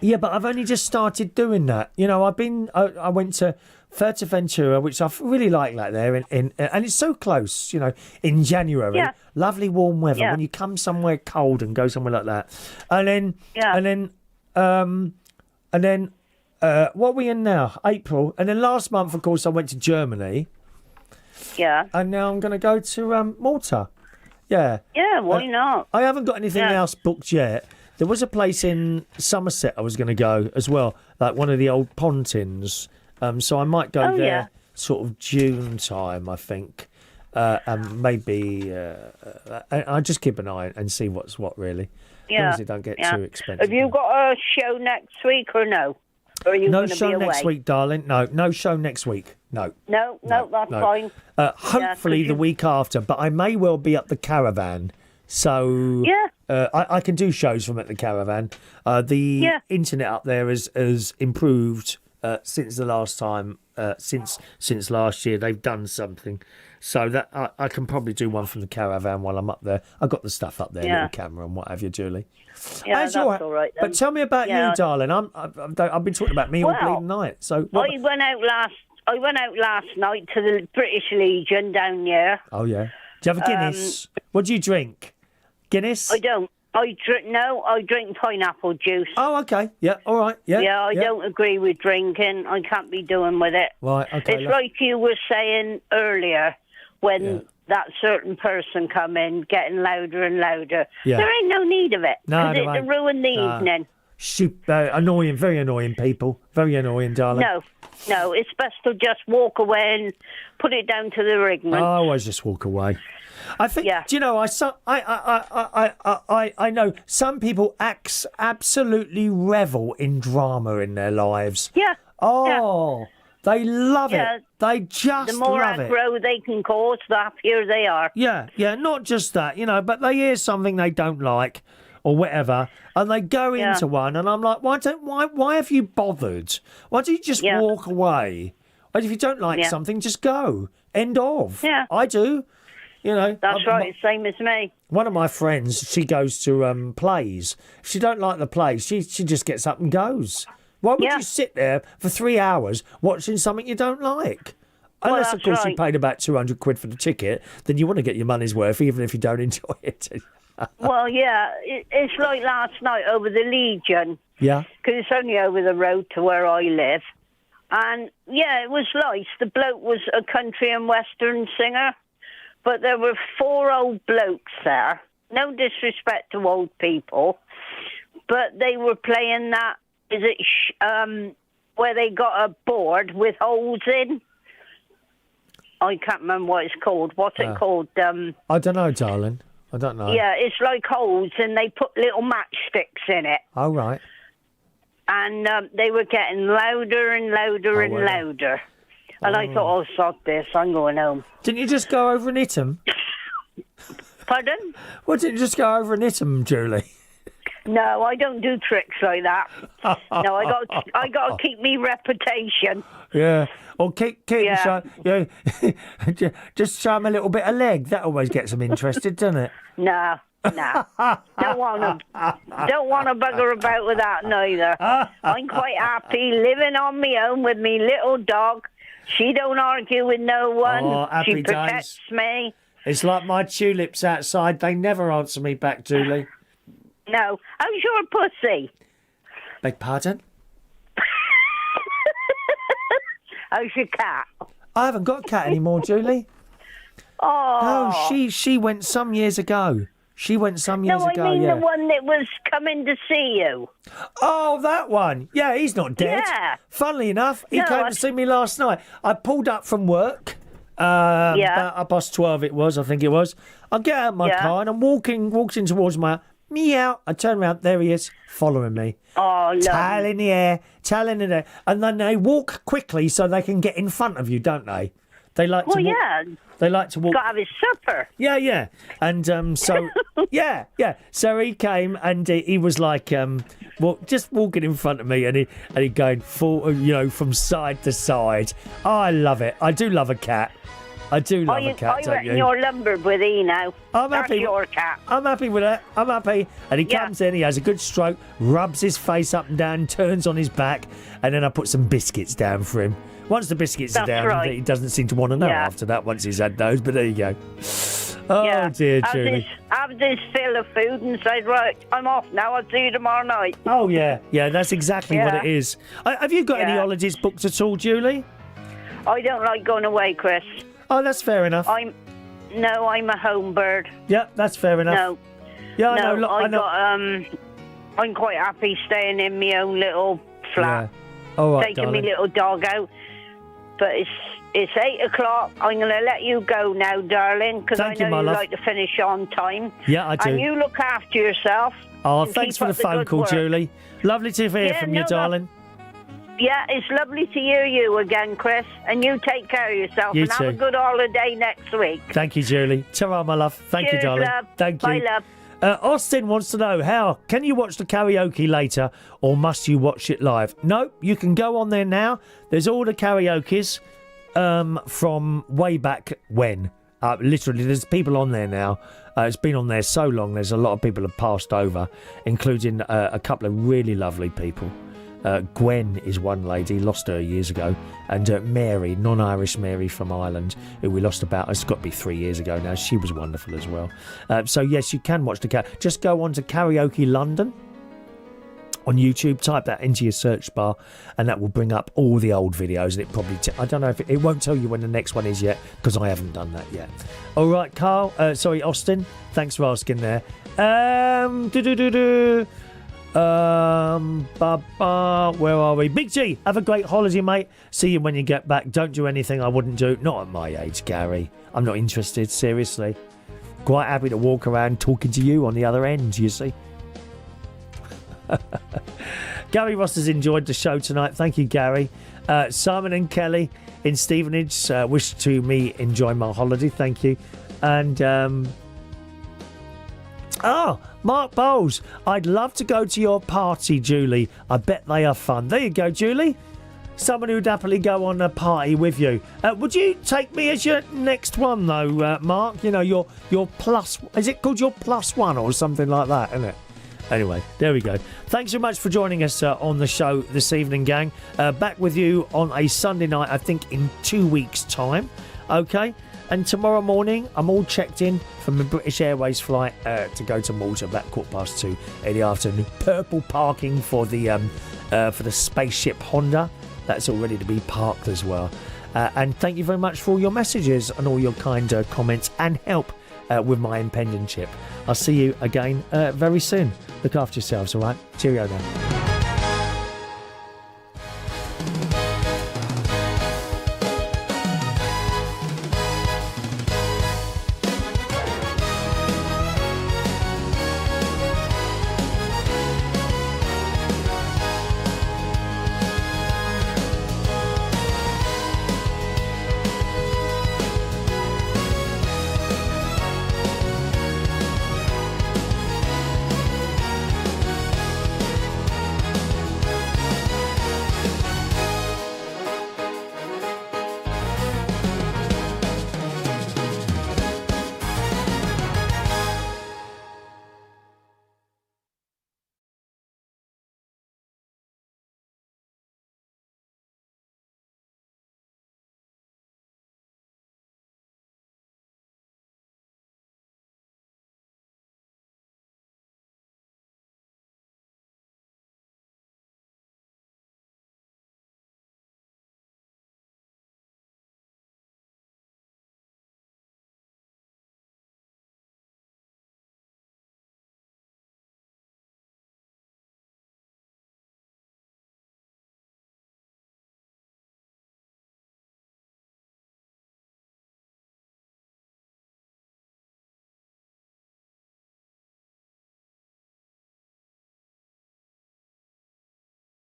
Yeah, but I've only just started doing that. You know, I went to Fuerteventura, which I really like there, and it's so close. You know, in January, Yeah. lovely warm weather. Yeah. When you come somewhere cold and go somewhere like that, and then what are we in now? April, and then last month, of course, I went to Germany, Yeah. and now I'm going to go to Malta. Yeah. Yeah, why not? I haven't got anything Yeah. else booked yet. There was a place in Somerset I was going to go as well, like one of the old Pontins. So I might go Oh, there yeah. sort of June time, I think. And maybe I just keep an eye and see what's what, really. As long Yeah. as it don't get yeah. too expensive. Have you got a show next week or no? Or are you No going to show be away? next week, darling. No show next week. No. No, that's no. fine. Hopefully 'cause the you- week after, but I may well be at the Caravan. So Yeah. I can do shows from at the Caravan. The Yeah. internet up there has improved since the last time. Since last year, they've done something. So that I can probably do one from the Caravan while I'm up there. I've got the stuff up there, Yeah. little camera and what have you, Julie. Yeah, How's that's your- all right then. But tell me about Yeah. you, darling. I've been talking about me all Well, bleeding night. So I went out last night to the British Legion down there. oh yeah. Do you have a Guinness? What do you drink? Guinness? I don't. I drink pineapple juice. Oh, okay. Yeah, all right. Yeah. Yeah, I don't agree with drinking. I can't be doing with it. Right, okay. It's like you were saying earlier when Yeah. that certain person come in getting louder and louder. Yeah. There ain't no need of it. No, 'cause there it'll ain't. ruin the No. evening. Annoying, very annoying people. Very annoying, darling. No, it's best to just walk away and put it down to the rigman. I always just walk away. I think, Yeah. do you know, I know some people absolutely revel in drama in their lives. Yeah. Oh, they love Yeah. it. They just The more love it. aggro they can cause, the happier they are. Yeah, not just that, but they hear something they don't like or whatever, and they go Yeah. into one, and I'm like, why have you bothered? Why don't you just Yeah. walk away? And if you don't like Yeah. something, just go. End of. Yeah. I do. You know, That's right. Same as me. One of my friends, she goes to plays. If she don't like the play, she just gets up and goes. Why would you sit there for 3 hours watching something you don't like? Unless, of course, you paid about 200 quid for the ticket, then you want to get your money's worth, even if you don't enjoy it. Well, yeah, it's like last night over the Legion. Yeah. Because it's only over the road to where I live. And, yeah, it was nice. The bloke was a country and western singer. But there were 4 old blokes there. No disrespect to old people. But they were playing that, where they got a board with holes in? I can't remember what it's called. What's it called? I don't know, darling. I don't know. Yeah, it's like holes, and they put little matchsticks in it. Oh, right. And they were getting louder and louder and louder. And I thought, oh, sod this, I'm going home. Didn't you just go over and hit them? Pardon? Well, didn't you just go over and hit them, Julie? No, I don't do tricks like that. No, I got to keep me reputation. Yeah. Or keep show, just show them a little bit of leg. That always gets them interested, doesn't it? No. Don't want to bugger about with that neither. I'm quite happy living on my own with me little dog. She don't argue with no one. Oh, happy she protects me. It's like my tulips outside. They never answer me back, Julie. No. How's your pussy? Beg pardon? How's your cat? I haven't got a cat anymore, Julie. Oh. No, she went some years ago. No, I mean the one that was coming to see you. Oh, that one. Yeah, he's not dead. Yeah. Funnily enough, he came to see me last night. I pulled up from work. About 12 it was, I think it was. I get out of my car and I'm walking towards my meow. I turn around, there he is, following me. Oh, tail in the air. And then they walk quickly so they can get in front of you, don't they? They like to walk. They like to walk. Got to have his supper. Yeah. And so, yeah. So he came and he was like, just walking in front of me and he going full, from side to side. Oh, I love it. I do love a cat. I do love a cat, I don't you? reckon you're lumbered with E now. That's your cat. I'm happy with that. I'm happy. And he comes in, he has a good stroke, rubs his face up and down, turns on his back, and then I put some biscuits down for him. Once the biscuits are down, he doesn't seem to want to know after that once he's had those, but there you go. Oh, dear, Julie. Have this fill of food and say, right, I'm off now, I'll see you tomorrow night. Oh, yeah, that's exactly what it is. Have you got any holidays booked at all, Julie? I don't like going away, Chris. Oh, that's fair enough. I'm a home bird. Yeah, that's fair enough. No. Yeah, I know. I'm quite happy staying in my own little flat. Yeah. All right, taking my little dog out. But it's 8 o'clock. I'm going to let you go now, darling, because I know you like to finish on time. Yeah, I do. And you look after yourself. Oh, thanks for the phone call, Julie. Lovely to hear from you, darling. Yeah, it's lovely to hear you again, Chris. And you take care of yourself. You and too. Have a good holiday next week. Thank you, Julie. Ta-ra, my love. Thank you, darling. Love. Thank you. Bye, love. Austin wants to know, how can you watch the karaoke later or must you watch it live? No, you can go on there now. There's all the karaokes from way back when. Literally, there's people on there now. It's been on there so long, there's a lot of people have passed over, including a couple of really lovely people. Gwen is one lady, lost her years ago, and Mary, non-Irish Mary from Ireland, who we lost it's got to be 3 years ago now. She was wonderful as well. So yes, you can watch just go on to Karaoke London on YouTube, type that into your search bar, and that will bring up all the old videos. And it probably I don't know if it won't tell you when the next one is yet, because I haven't done that yet. All right, Austin, thanks for asking there. Where are we? Big G, have a great holiday, mate. See you when you get back. Don't do anything I wouldn't do. Not at my age, Gary. I'm not interested, seriously. Quite happy to walk around talking to you on the other end, you see. Gary Ross has enjoyed the show tonight. Thank you, Gary. Simon and Kelly in Stevenage wish to me enjoy my holiday. Thank you. And Mark Bowles, I'd love to go to your party, Julie. I bet they are fun. There you go, Julie. someone who'd happily go on a party with you. Would you take me as your next one, though, Mark? You know, your plus... Is it called your plus one or something like that, isn't it? Anyway, there we go. Thanks so much for joining us on the show this evening, gang. Back with you on a Sunday night, I think, in 2 weeks' time. Okay? And tomorrow morning, I'm all checked in from the British Airways flight to go to Malta about 2:15 in the afternoon. Purple parking for the spaceship Honda. That's all ready to be parked as well. And thank you very much for all your messages and all your kind comments and help with my impending trip. I'll see you again very soon. Look after yourselves, all right? Cheerio now.